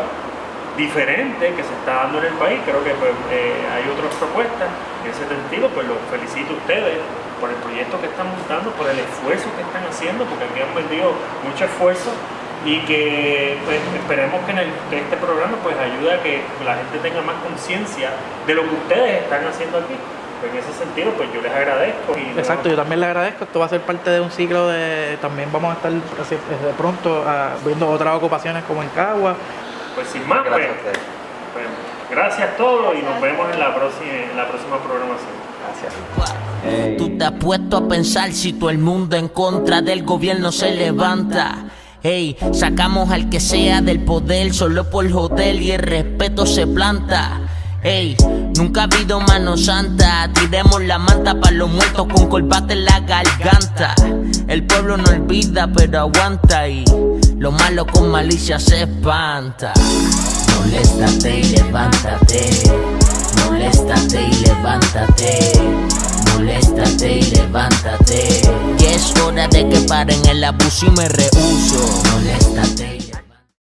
diferente que se está dando en el país. Creo que pues, hay otras propuestas en ese sentido, pues los felicito a ustedes por el proyecto que están montando, por el esfuerzo que están haciendo, porque aquí han vendido mucho esfuerzo y que pues, esperemos que que este programa pues ayude a que la gente tenga más conciencia de lo que ustedes están haciendo aquí. En ese sentido, pues yo les agradezco. Exacto, yo también les agradezco. Esto va a ser parte de un ciclo también vamos a estar pronto viendo otras ocupaciones como en Cagua. Pues sin más, pues, gracias a todos y nos vemos en la próxima programación. Gracias. Tú te has puesto a pensar si todo el mundo en contra del gobierno se levanta. Hey, sacamos al que sea del poder solo por joder y el respeto se planta. Ey, nunca ha habido mano santa. Tiremos la manta para los muertos con corbata en la garganta. El pueblo no olvida pero aguanta y lo malo con malicia se espanta. Moléstate y levántate. Moléstate y levántate. Moléstate y levántate. Y es hora de que paren el abuso y me rehuso. Moléstate.